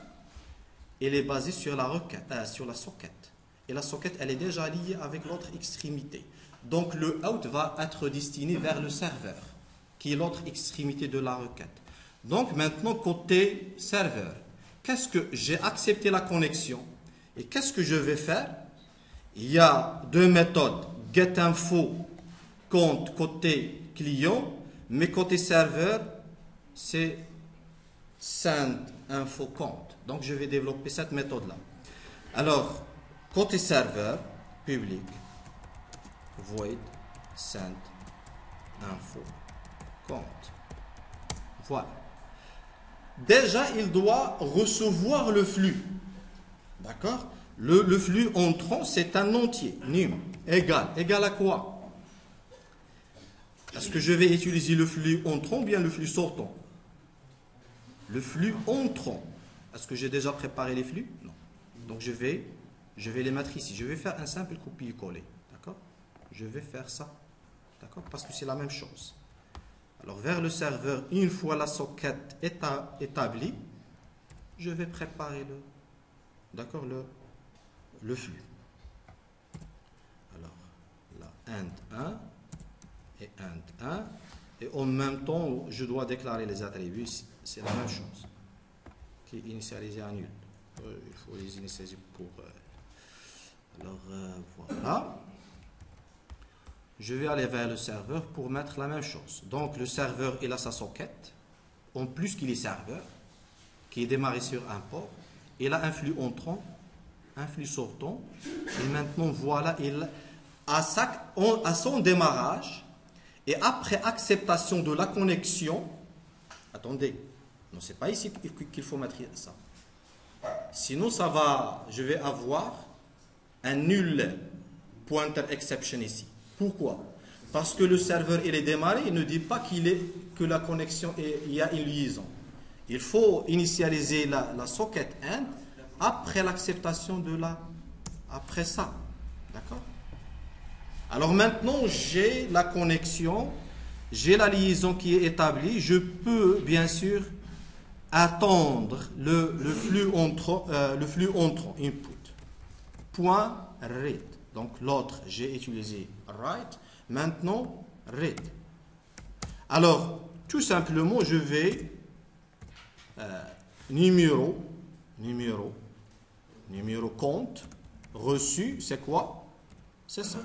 il est basé sur la requête, sur la socket. Et la socket, elle est déjà liée avec l'autre extrémité. Donc le out va être destiné vers le serveur, qui est l'autre extrémité de la requête. Donc maintenant, côté serveur, qu'est-ce que j'ai accepté la connexion? Et qu'est-ce que je vais faire? Il y a deux méthodes, getInfo compte côté client, mais côté serveur, c'est sendInfo compte. Donc je vais développer cette méthode-là. Alors, côté serveur, public, void, send, info, compte. Voilà. Déjà, il doit recevoir le flux. D'accord? Le flux entrant, c'est un entier. Num, égal. Égal à quoi? Est-ce que je vais utiliser le flux entrant ou bien le flux sortant? Le flux entrant. Est-ce que j'ai déjà préparé les flux? Non. Donc je vais les mettre ici. Je vais faire un simple copier-coller. D'accord? Je vais faire ça. D'accord? Parce que c'est la même chose. Alors vers le serveur, une fois la socket établie, je vais préparer le flux. Alors là, end 1 et end 1. Et en même temps, je dois déclarer les attributs. C'est la même chose. Qui est initialisé à nul. Il faut les initialiser pour... alors voilà. Je vais aller vers le serveur pour mettre la même chose. Donc le serveur, il a sa socket. En plus qu'il est serveur, qui est démarré sur un port. Il a un flux entrant, un flux sortant. Et maintenant, voilà, à son démarrage, et après acceptation de la connexion, attendez, non, c'est pas ici qu'il faut mettre ça. Sinon, je vais avoir un nul pointer exception ici. Pourquoi? Parce que le serveur, il est démarré, il ne dit pas que la connexion, il y a une liaison. Il faut initialiser la socket end après l'acceptation de après ça. D'accord? Alors maintenant, j'ai la connexion, j'ai la liaison qui est établie. Je peux bien sûr attendre le flux entrant, input. Point read. Donc l'autre, j'ai utilisé write. Maintenant, read. Alors, tout simplement, je vais numéro compte reçu, c'est quoi? C'est ça.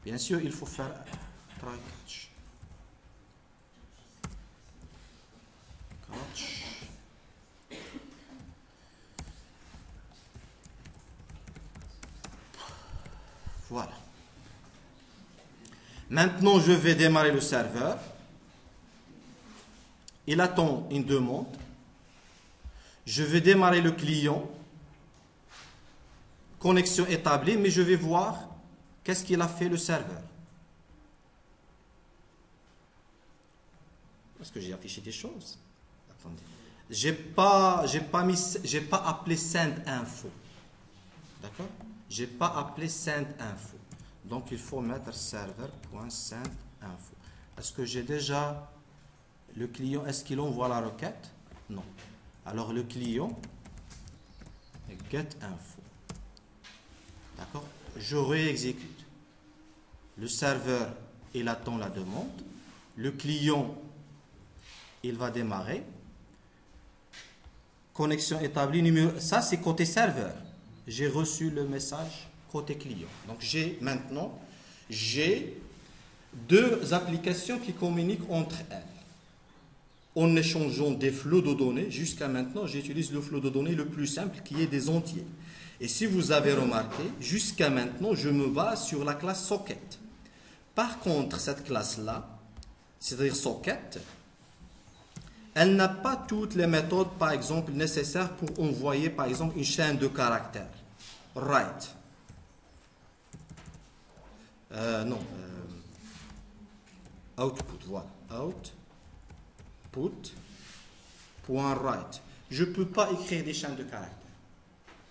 Bien sûr, il faut faire try catch. Voilà. Maintenant, je vais démarrer le serveur. Il attend une demande. Je vais démarrer le client. Connexion établie, mais je vais voir qu'est-ce qu'il a fait le serveur. Est-ce que j'ai affiché des choses? Attendez. J'ai pas appelé send info. D'accord? J'ai pas appelé send info. Donc il faut mettre serveur.send info. Est-ce que j'ai déjà le client? Est-ce qu'il envoie la requête? Non. Alors le client get info. D'accord? Je réexécute. Le serveur, il attend la demande. Le client, il va démarrer. Connexion établie, numéro. Ça, c'est côté serveur. J'ai reçu le message côté client. Donc, j'ai deux applications qui communiquent entre elles. En échangeant des flux de données, jusqu'à maintenant, j'utilise le flux de données le plus simple qui est des entiers. Et si vous avez remarqué, jusqu'à maintenant, je me base sur la classe socket. Par contre, cette classe-là, c'est-à-dire socket, elle n'a pas toutes les méthodes, par exemple, nécessaires pour envoyer, par exemple, une chaîne de caractères. Write. Output, voilà. Output.write. Je ne peux pas écrire des chaînes de caractères.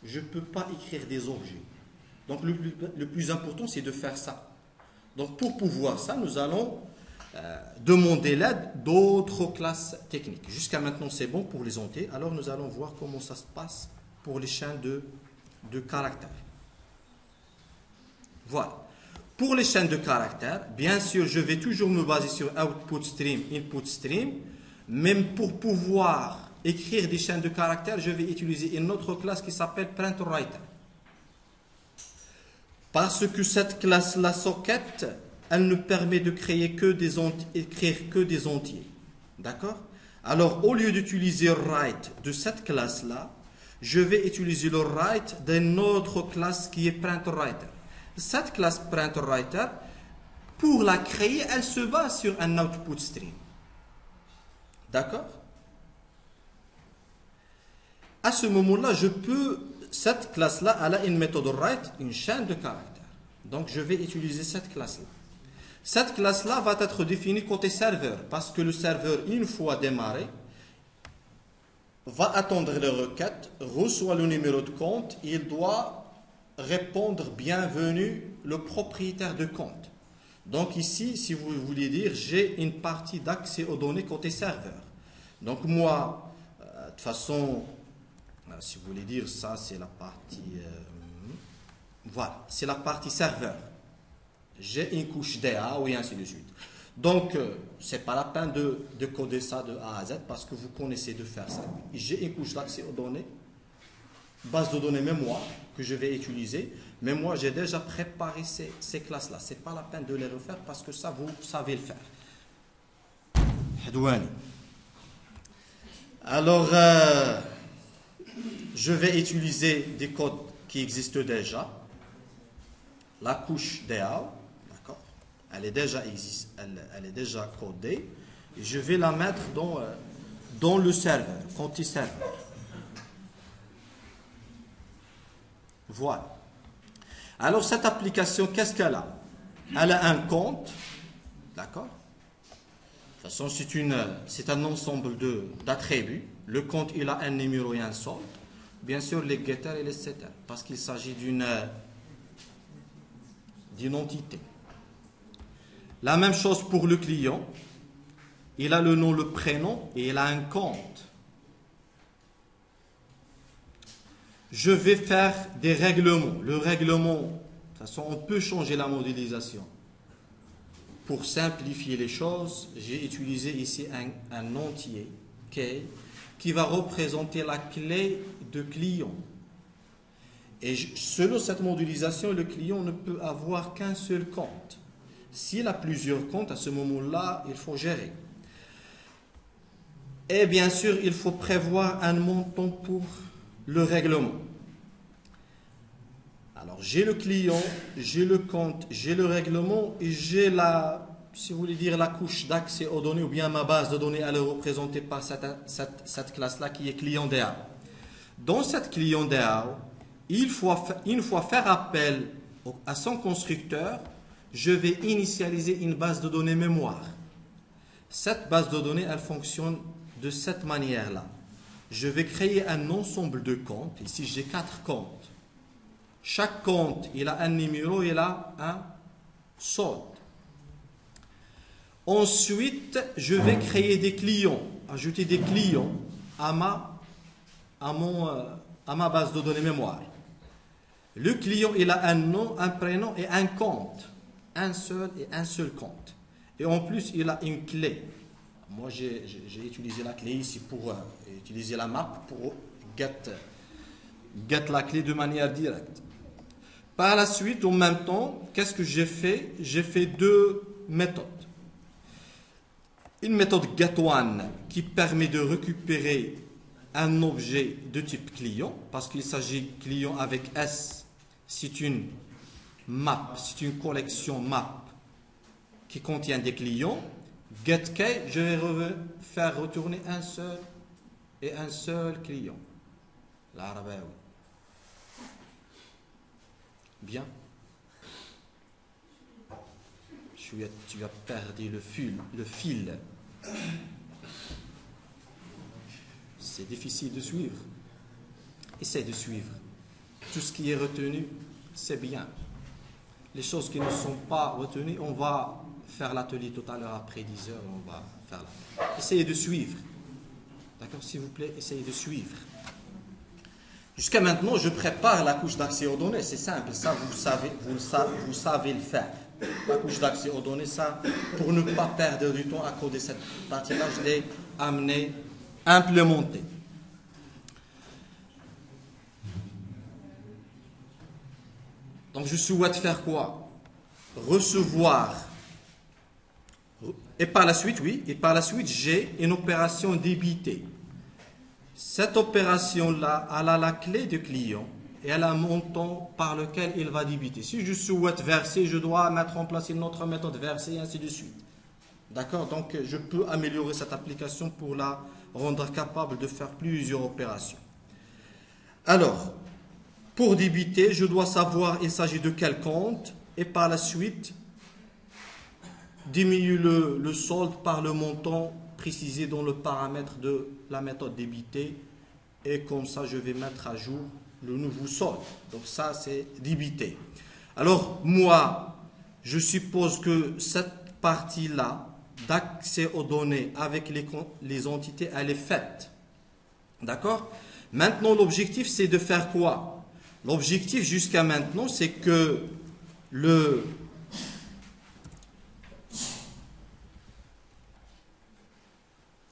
Je ne peux pas écrire des objets. Donc, le plus important, c'est de faire ça. Donc, pour pouvoir ça, nous allons demander l'aide d'autres classes techniques. Jusqu'à maintenant, c'est bon pour les entiers. Alors, nous allons voir comment ça se passe pour les chaînes de caractères. Voilà. Pour les chaînes de caractères, bien sûr, je vais toujours me baser sur output stream, input stream. Même pour pouvoir écrire des chaînes de caractères, je vais utiliser une autre classe qui s'appelle printWriter. Parce que cette classe, la socket, elle ne permet de créer écrire que des entiers. D'accord? Alors, au lieu d'utiliser write de cette classe-là, je vais utiliser le write d'une autre classe qui est printWriter. Cette classe printWriter, pour la créer, elle se base sur un output stream. D'accord? À ce moment-là, cette classe-là, elle a une méthode write, une chaîne de caractères. Donc, je vais utiliser cette classe-là. Cette classe-là va être définie côté serveur, parce que le serveur, une fois démarré, va attendre les requêtes, reçoit le numéro de compte, et il doit répondre bienvenue le propriétaire de compte. Donc ici, si vous voulez dire, j'ai une partie d'accès aux données côté serveur. Donc moi, de toute façon, si vous voulez dire ça, c'est la partie, voilà, c'est la partie serveur. J'ai une couche DA, et ainsi de suite. Donc, ce n'est pas la peine de coder ça de A à Z parce que vous connaissez de faire ça. J'ai une couche d'accès aux données, base de données mémoire que je vais utiliser, mais moi j'ai déjà préparé ces classes-là. Ce n'est pas la peine de les refaire parce que ça, vous savez le faire. Hadouani. Alors, je vais utiliser des codes qui existent déjà. La couche DAO, d'accord, elle est déjà codée. Et je vais la mettre dans le serveur, compte serveur. Voilà. Alors, cette application, qu'est-ce qu'elle a? Elle a un compte, d'accord? toute façon, c'est un ensemble d'attributs. Le compte, il a un numéro et un solde. Bien sûr, les getters et les setters, parce qu'il s'agit d'une entité. La même chose pour le client. Il a le nom, le prénom et il a un compte. Je vais faire des règlements. Le règlement, de toute façon, on peut changer la modélisation. Pour simplifier les choses, j'ai utilisé ici un entier, key, qui va représenter la clé de client. Et selon cette modélisation, le client ne peut avoir qu'un seul compte. S'il a plusieurs comptes, à ce moment-là, il faut gérer. Et bien sûr, il faut prévoir un montant pour le règlement. Alors, j'ai le client, j'ai le compte, j'ai le règlement et j'ai si vous voulez dire, la couche d'accès aux données ou bien ma base de données, elle est représentée par cette classe-là qui est client DAO. Dans cette client DAO, une fois faire appel à son constructeur, je vais initialiser une base de données mémoire. Cette base de données, elle fonctionne de cette manière-là. Je vais créer un ensemble de comptes. Ici, j'ai 4 comptes. Chaque compte, il a un numéro, il a un solde. Ensuite, je vais créer des clients, ajouter des clients à ma base de données mémoire. Le client, il a un nom, un prénom et un compte. Un seul compte. Et en plus, il a une clé. Moi, j'ai utilisé la clé ici pour utiliser la map pour get la clé de manière directe. Par la suite, en même temps, qu'est-ce que j'ai fait? J'ai fait 2 méthodes. Une méthode getOne qui permet de récupérer un objet de type client, parce qu'il s'agit client avec S, c'est une map, c'est une collection map qui contient des clients. GetKey, je vais faire retourner un seul client. L'arabe. Bien. Tu as perdu le fil. C'est difficile de suivre. Essaye de suivre. Tout ce qui est retenu, c'est bien. Les choses qui ne sont pas retenues, on va faire l'atelier tout à l'heure après 10 heures. On va faire essayez de suivre. D'accord, s'il vous plaît, essayez de suivre. Jusqu'à maintenant, je prépare la couche d'accès aux données. C'est simple, ça vous savez le faire. La couche d'accès aux données, ça, pour ne pas perdre du temps à coder cette partie-là, je l'ai implémentée. Donc, je souhaite faire quoi? Recevoir. Et par la suite, j'ai une opération débitée. Cette opération-là, elle a la clé du client et elle a un montant par lequel il va débiter. Si je souhaite verser, je dois mettre en place une autre méthode verser et ainsi de suite. D'accord? Donc, je peux améliorer cette application pour la rendre capable de faire plusieurs opérations. Alors, pour débiter, je dois savoir il s'agit de quel compte et par la suite, diminuer le solde par le montant précisé dans le paramètre de la méthode débitée et comme ça je vais mettre à jour le nouveau solde. Donc ça c'est débité. Alors moi je suppose que cette partie-là d'accès aux données avec les entités elle est faite. D'accord? Maintenant l'objectif c'est de faire quoi? L'objectif jusqu'à maintenant c'est que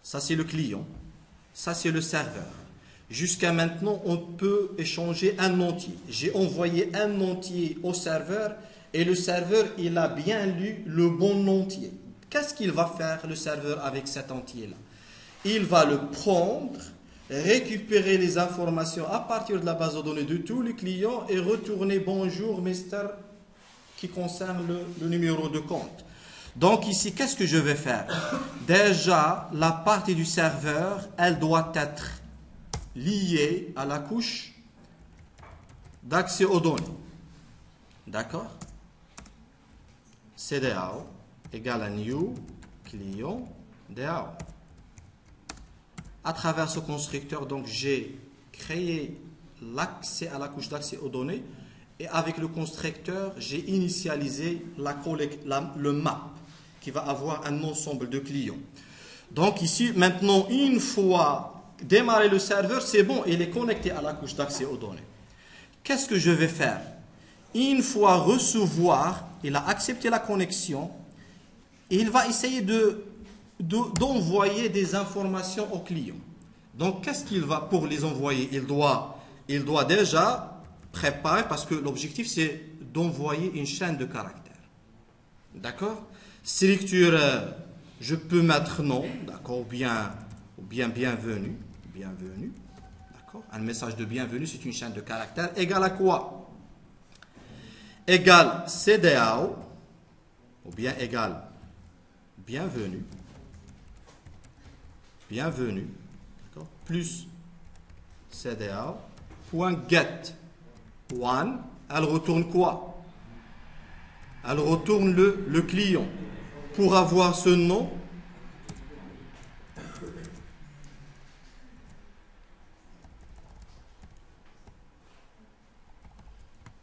ça, c'est le client. Ça, c'est le serveur. Jusqu'à maintenant, on peut échanger un entier. J'ai envoyé un entier au serveur et le serveur, il a bien lu le bon entier. Qu'est-ce qu'il va faire, le serveur, avec cet entier-là? Il va le prendre, récupérer les informations à partir de la base de données de tous les clients et retourner « Bonjour, Mister » qui concerne le numéro de compte. Donc ici, qu'est-ce que je vais faire? Déjà, la partie du serveur, elle doit être liée à la couche d'accès aux données. D'accord? CDAO égale à new client DAO. À travers ce constructeur, donc j'ai créé l'accès à la couche d'accès aux données et avec le constructeur, j'ai initialisé le map qui va avoir un ensemble de clients. Donc ici, maintenant, une fois démarré le serveur, c'est bon, il est connecté à la couche d'accès aux données. Qu'est-ce que je vais faire? Une fois recevoir, il a accepté la connexion, il va essayer d'envoyer des informations au client. Donc, qu'est-ce qu'il va pour les envoyer? Il doit déjà préparer, parce que l'objectif, c'est d'envoyer une chaîne de caractères. D'accord? Structure, je peux mettre nom, d'accord, ou bien bienvenue. Bienvenue. D'accord? Un message de bienvenue, c'est une chaîne de caractères. Égal à quoi? Égal CDAO, ou bien égal bienvenue. Bienvenue. D'accord? Plus CDAO. Point get. One. Elle retourne quoi? Elle retourne le client. Pour avoir ce nom,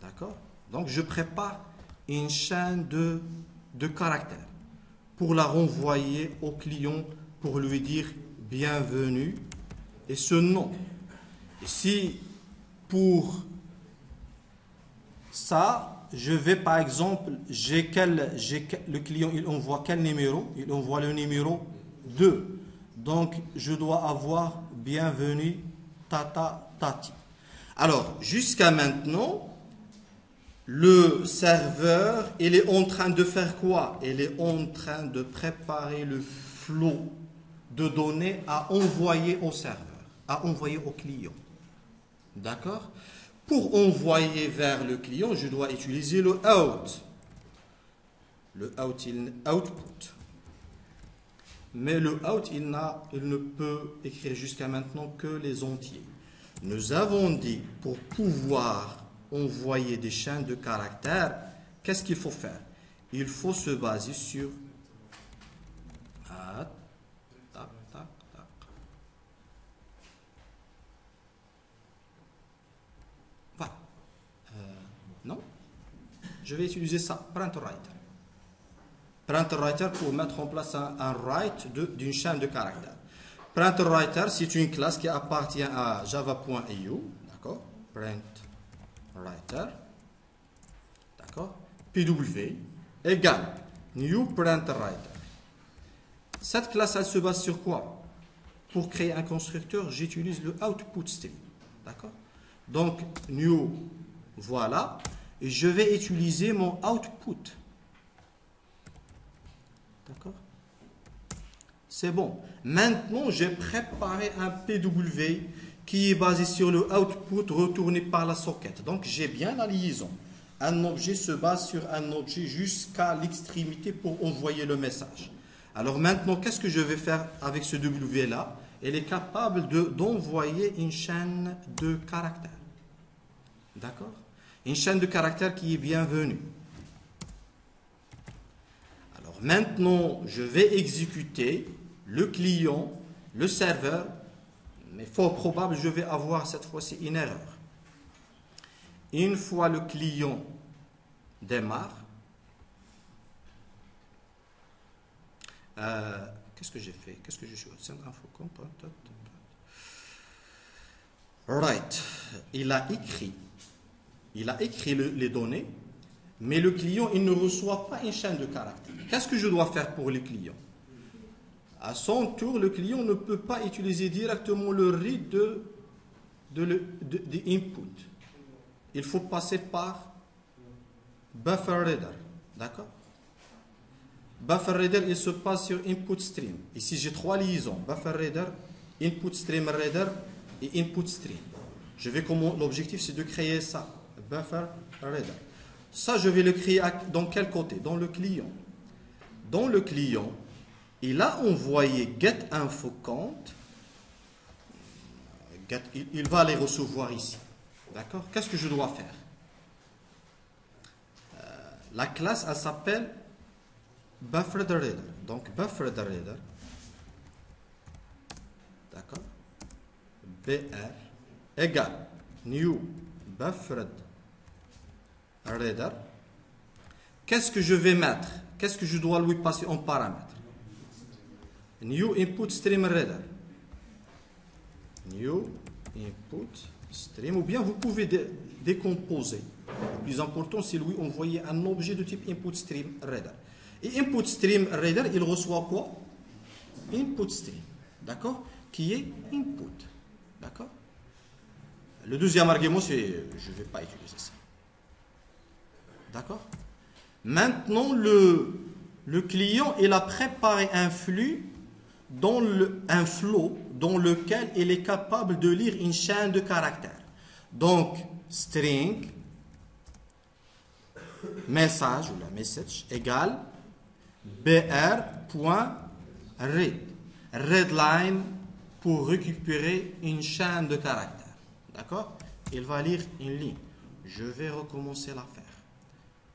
d'accord? Donc je prépare une chaîne de caractères pour la renvoyer au client pour lui dire bienvenue et ce nom. Et si pour ça, je vais par exemple, le client il envoie quel numéro? Il envoie le numéro 2. Donc je dois avoir bienvenue tata tati. Alors jusqu'à maintenant, le serveur, il est en train de faire quoi? Il est en train de préparer le flot de données à envoyer au serveur, à envoyer au client. D'accord? Pour envoyer vers le client, je dois utiliser le out. Le output. Mais le out, il ne peut écrire jusqu'à maintenant que les entiers. Nous avons dit, pour pouvoir envoyer des chaînes de caractères, qu'est-ce qu'il faut faire? Il faut se baser sur voilà. Non, je vais utiliser ça, PrintWriter. PrintWriter pour mettre en place un write d'une chaîne de caractères. PrintWriter, c'est une classe qui appartient à java.io, d'accord? PrintWriter, d'accord? PW égale new PrintWriter. Cette classe, elle se base sur quoi? Pour créer un constructeur, j'utilise le output stream, d'accord? Donc, new, voilà, et je vais utiliser mon output. D'accord? C'est bon. Maintenant, j'ai préparé un PW qui est basé sur le output retourné par la socket. Donc, j'ai bien la liaison. Un objet se base sur un objet jusqu'à l'extrémité pour envoyer le message. Alors maintenant, qu'est-ce que je vais faire avec ce W-là? Elle est capable d'envoyer une chaîne de caractères. D'accord? Une chaîne de caractères qui est bienvenue. Alors maintenant, je vais exécuter le client, le serveur, mais fort probable, je vais avoir cette fois-ci une erreur. Une fois le client démarre, qu'est-ce que j'ai fait? Qu'est-ce que j'ai fait? Right. Il a écrit les données, mais le client, il ne reçoit pas une chaîne de caractères. Qu'est-ce que je dois faire pour le client? À son tour, le client ne peut pas utiliser directement le read de input. Il faut passer par BufferReader. D'accord? BufferReader, il se passe sur input stream. Ici, j'ai trois liaisons. BufferReader, input stream reader et input stream. L'objectif, c'est de créer ça. BufferReader. Ça, je vais le créer dans quel côté? Dans le client. Dans le client, il a envoyé getInfoCount. Il va les recevoir ici. D'accord? Qu'est-ce que je dois faire? La classe, elle s'appelle BufferReader. Donc, BufferReader, BR égale new buffered reader. Qu'est-ce que je vais mettre? Qu'est-ce que je dois lui passer en paramètre? New input stream reader. New input stream, ou bien vous pouvez décomposer. Le plus important, c'est lui envoyer un objet de type input stream reader. Et input stream reader, il reçoit quoi? Input stream, d'accord? Qui est input, d'accord? Le deuxième argument, c'est je ne vais pas utiliser ça. D'accord? Maintenant, le client, il a préparé un flux, un flow dans lequel il est capable de lire une chaîne de caractères. Donc, string, message ou la message égale br.read. Readline pour récupérer une chaîne de caractères. D'accord? Il va lire une ligne. Je vais recommencer l'affaire.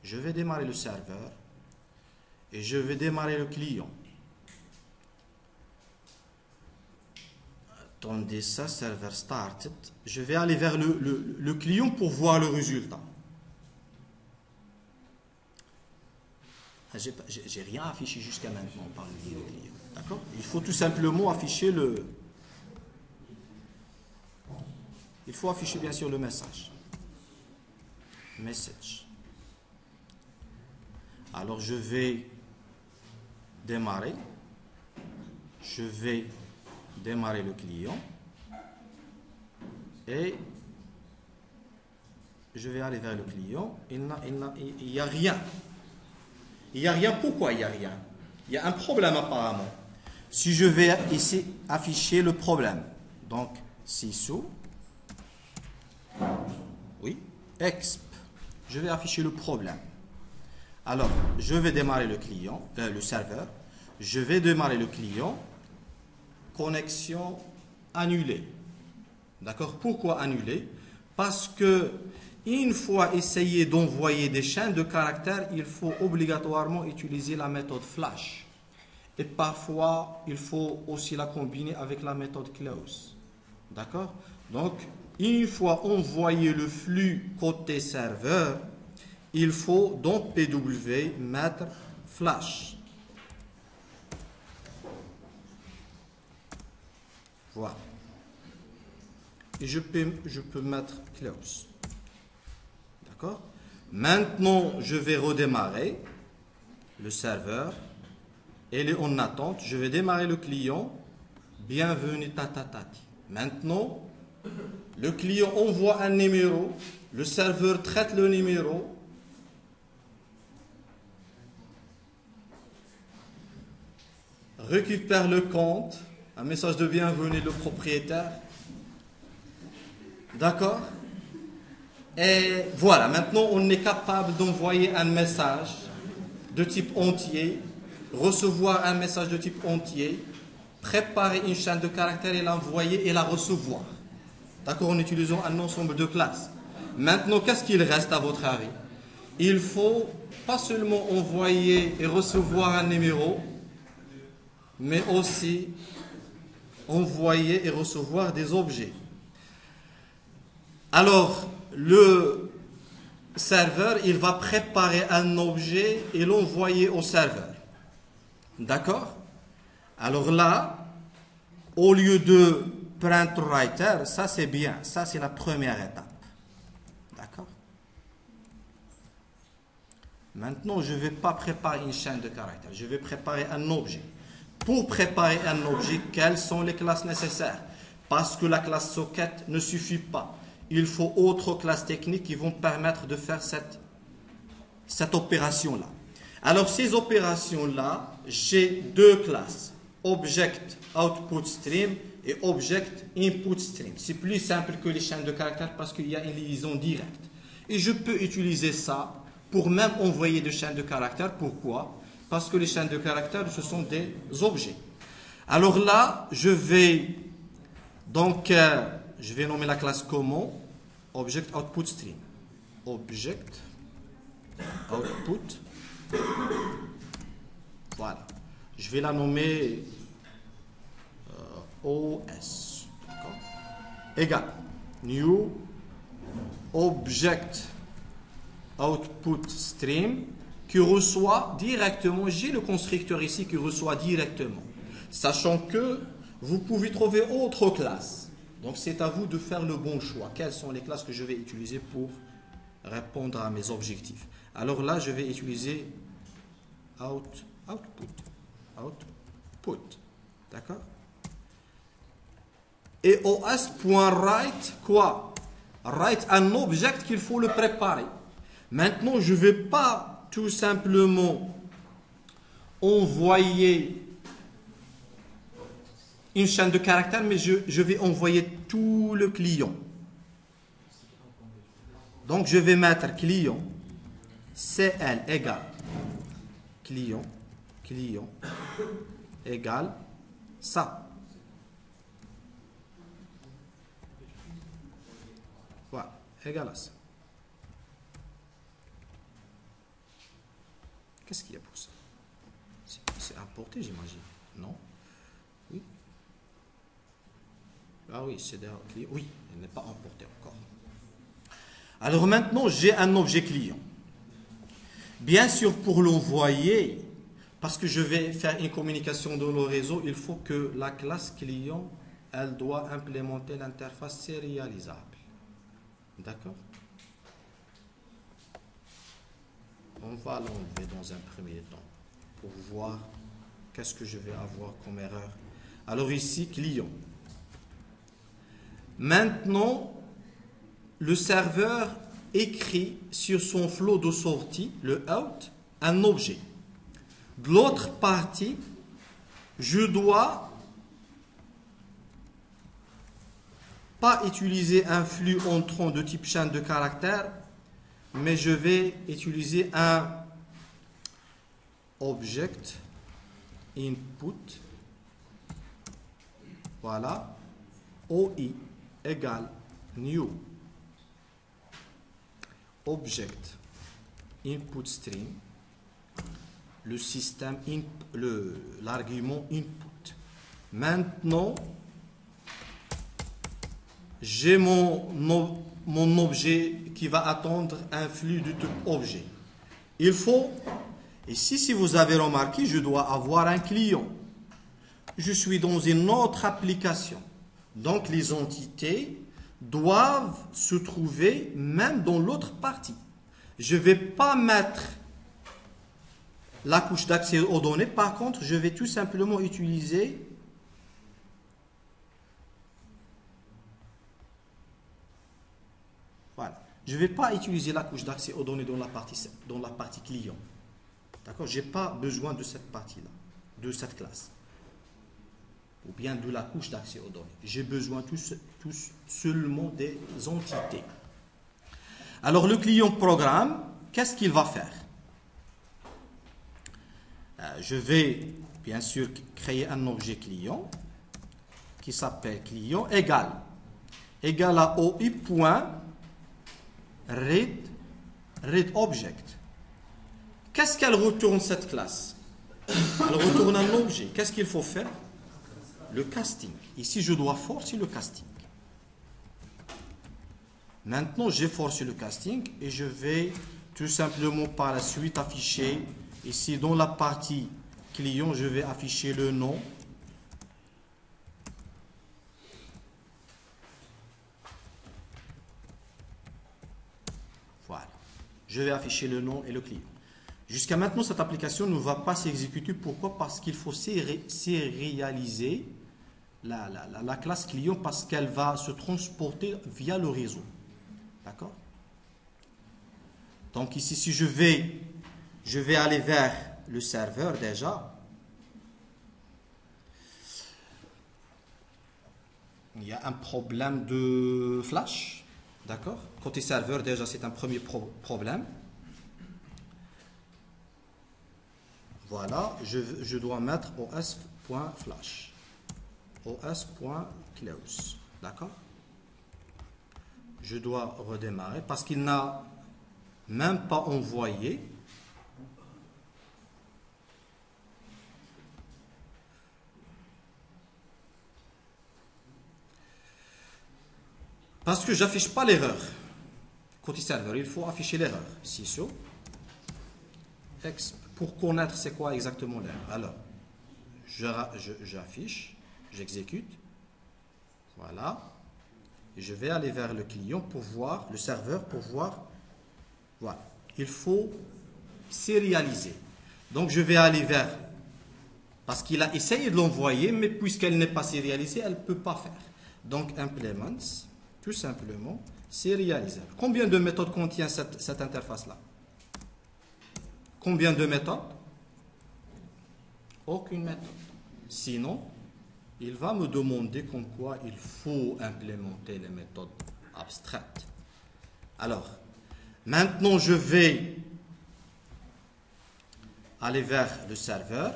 Je vais démarrer le serveur et je vais démarrer le client. Attendez ça, serveur started. Je vais aller vers le client pour voir le résultat. J'ai rien affiché jusqu'à maintenant par le client. D'accord? Il faut tout simplement afficher le... Il faut afficher bien sûr le message. Message. Alors je vais démarrer. Je vais démarrer le client. Et je vais aller vers le client. Il n'y a rien. Il n'y a rien. Pourquoi il n'y a rien? Il y a un problème apparemment. Si je vais ici afficher le problème. Donc, sysou. Oui, exp. Je vais afficher le problème. Alors, je vais démarrer le client, le serveur. Je vais démarrer le client. Connexion annulée. D'accord? Pourquoi annulée? Parce que une fois essayé d'envoyer des chaînes de caractères, il faut obligatoirement utiliser la méthode flash. Et parfois, il faut aussi la combiner avec la méthode close. D'accord? Donc, une fois envoyé le flux côté serveur, il faut dans PW mettre flash. Voilà. Et je peux mettre close. D'accord? Maintenant, je vais redémarrer le serveur. Elle est en attente. Je vais démarrer le client. Bienvenue tatatati. Maintenant, le client envoie un numéro. Le serveur traite le numéro. Récupère le compte. Un message de bienvenue le propriétaire. D'accord? Et voilà, maintenant on est capable d'envoyer un message de type entier, recevoir un message de type entier, préparer une chaîne de caractères et l'envoyer et la recevoir. D'accord? En utilisant un ensemble de classes. Maintenant, qu'est-ce qu'il reste à votre avis? Il faut pas seulement envoyer et recevoir un numéro, mais aussi envoyer et recevoir des objets. Alors, le serveur, il va préparer un objet et l'envoyer au serveur. D'accord? Alors là, au lieu de print writer, ça c'est bien. Ça c'est la première étape. D'accord? Maintenant, je ne vais pas préparer une chaîne de caractères. Je vais préparer un objet. Pour préparer un objet, quelles sont les classes nécessaires? Parce que la classe socket ne suffit pas. Il faut autres classes techniques qui vont permettre de faire cette opération-là. Alors, ces opérations-là, j'ai deux classes. Object Output Stream et Object Input Stream. C'est plus simple que les chaînes de caractères parce qu'il y a une liaison directe. Et je peux utiliser ça pour même envoyer des chaînes de caractères. Pourquoi? Parce que les chaînes de caractères, ce sont des objets. Alors là, je vais nommer la classe comment? Object Output Stream. Object Output. Voilà. Je vais la nommer OS. égale new object output stream qui reçoit directement, j'ai le constructeur ici qui reçoit directement, sachant que vous pouvez trouver autre classe. Donc c'est à vous de faire le bon choix. Quelles sont les classes que je vais utiliser pour répondre à mes objectifs? Alors là, je vais utiliser output. D'accord? Et os.write quoi? Write un object qu'il faut le préparer. Maintenant, je ne vais pas tout simplement envoyer une chaîne de caractères, mais je vais envoyer tout le client. Donc, je vais mettre client, CL égale client égale ça. Voilà, égale à ça. Qu'est-ce qu'il y a pour ça? C'est importé, j'imagine. Non? Oui. Ah oui, c'est derrière client. Oui, il n'est pas importé encore. Alors maintenant, j'ai un objet client. Bien sûr, pour l'envoyer, parce que je vais faire une communication dans le réseau, il faut que la classe client, elle doit implémenter l'interface sérialisable. D'accord? On va l'enlever dans un premier temps pour voir qu'est-ce que je vais avoir comme erreur. Alors ici, client. Maintenant, le serveur écrit sur son flot de sortie, le out, un objet. De l'autre partie, je dois pas utiliser un flux entrant de type chaîne de caractères, mais je vais utiliser un object input, voilà, OI égale new object input stream, le système l'argument input. Maintenant, j'ai mon objet qui va attendre un flux de type objet. Il faut, ici si vous avez remarqué, je dois avoir un client. Je suis dans une autre application. Donc les entités doivent se trouver même dans l'autre partie. Je ne vais pas mettre la couche d'accès aux données. Par contre, je vais tout simplement utiliser voilà. Je ne vais pas utiliser la couche d'accès aux données dans la partie client. D'accord? Je n'ai pas besoin de cette partie-là, de cette classe. Ou bien de la couche d'accès aux données. J'ai besoin tous seulement des entités. Alors le client programme, qu'est-ce qu'il va faire? Je vais bien sûr créer un objet client qui s'appelle client égale à oi.read object. Qu'est-ce qu'elle retourne cette classe? Elle retourne un objet. Qu'est-ce qu'il faut faire? Le casting. Ici, je dois forcer le casting. Maintenant, j'ai forcé le casting et je vais tout simplement par la suite afficher, ici dans la partie client, je vais afficher le nom. Voilà. Je vais afficher le nom et le client. Jusqu'à maintenant, cette application ne va pas s'exécuter. Pourquoi? Parce qu'il faut sérialiser la classe client parce qu'elle va se transporter via le réseau. D'accord? Donc ici, si je vais aller vers le serveur déjà. Il y a un problème de flash. D'accord? Côté serveur, déjà, c'est un premier problème. Voilà, je dois mettre os.flash. os.close. D'accord? Je dois redémarrer parce qu'il n'a même pas envoyé. Parce que j'affiche pas l'erreur. Côté serveur, il faut afficher l'erreur. Sysio. Pour connaître c'est quoi exactement l'erreur. Alors, j'affiche, j'exécute. Voilà. Et je vais aller vers le client pour voir, le serveur pour voir. Voilà. Il faut sérialiser. Donc je vais aller vers, parce qu'il a essayé de l'envoyer, mais puisqu'elle n'est pas sérialisée, elle ne peut pas faire. Donc implements, tout simplement, sérialiser. Combien de méthodes contient cette interface-là? Combien de méthodes? Aucune méthode. Sinon, il va me demander comme quoi il faut implémenter les méthodes abstraites. Alors, maintenant je vais aller vers le serveur.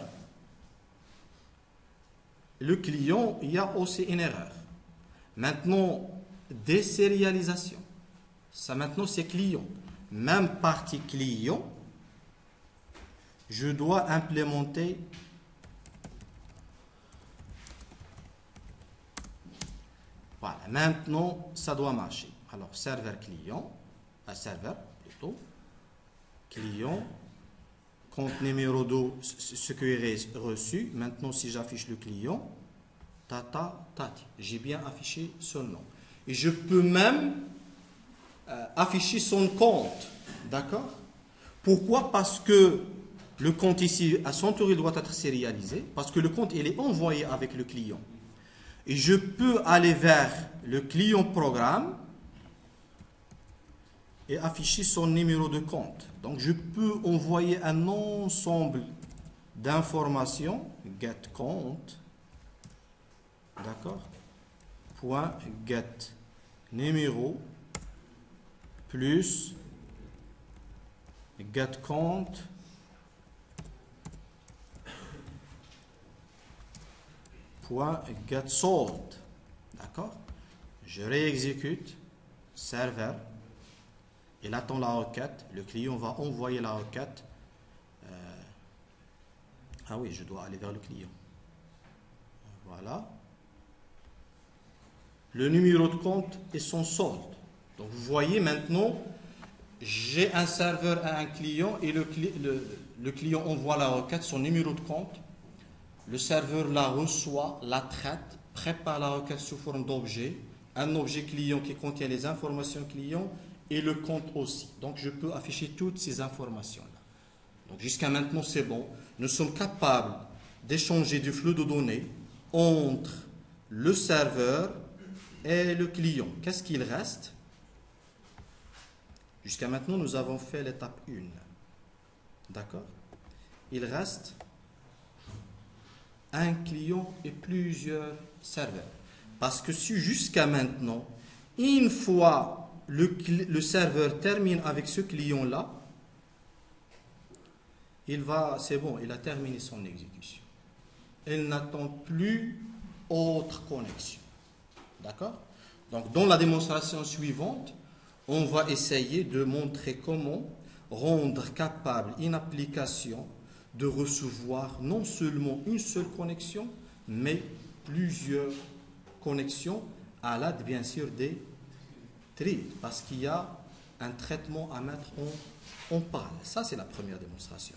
Le client, il y a aussi une erreur. Maintenant, désérialisation. Ça maintenant c'est client. Même partie client, je dois implémenter voilà, maintenant ça doit marcher. Alors serveur client, serveur plutôt, client, compte numéro 2, ce qui est reçu. Maintenant si j'affiche le client, tati, j'ai bien affiché son nom. Et je peux même afficher son compte. D'accord? Pourquoi? Parce que le compte ici, à son tour, il doit être sérialisé. Parce que le compte, il est envoyé avec le client. Et je peux aller vers le client programme et afficher son numéro de compte. Donc, je peux envoyer un ensemble d'informations. Get compte. D'accord? Point get numéro plus get compte point get sold. D'accord? Je réexécute serveur. Il attend la requête. Le client va envoyer la requête. Ah oui, je dois aller vers le client. Voilà. Le numéro de compte et son solde. Donc vous voyez maintenant, j'ai un serveur à un client et le client envoie la requête, son numéro de compte. Le serveur la reçoit, la traite, prépare la requête sous forme d'objet, un objet client qui contient les informations client et le compte aussi. Donc je peux afficher toutes ces informations-là. Donc jusqu'à maintenant c'est bon. Nous sommes capables d'échanger du flux de données entre le serveur et le client. Qu'est-ce qu'il reste? Jusqu'à maintenant nous avons fait l'étape 1. D'accord? Il reste un client et plusieurs serveurs. Parce que si jusqu'à maintenant, une fois le serveur termine avec ce client-là, c'est bon, il a terminé son exécution. Il n'attend plus autre connexion. D'accord? Donc, dans la démonstration suivante, on va essayer de montrer comment rendre capable une application de recevoir non seulement une seule connexion, mais plusieurs connexions à l'aide, bien sûr, des threads, parce qu'il y a un traitement à mettre en parallèle. Ça, c'est la première démonstration.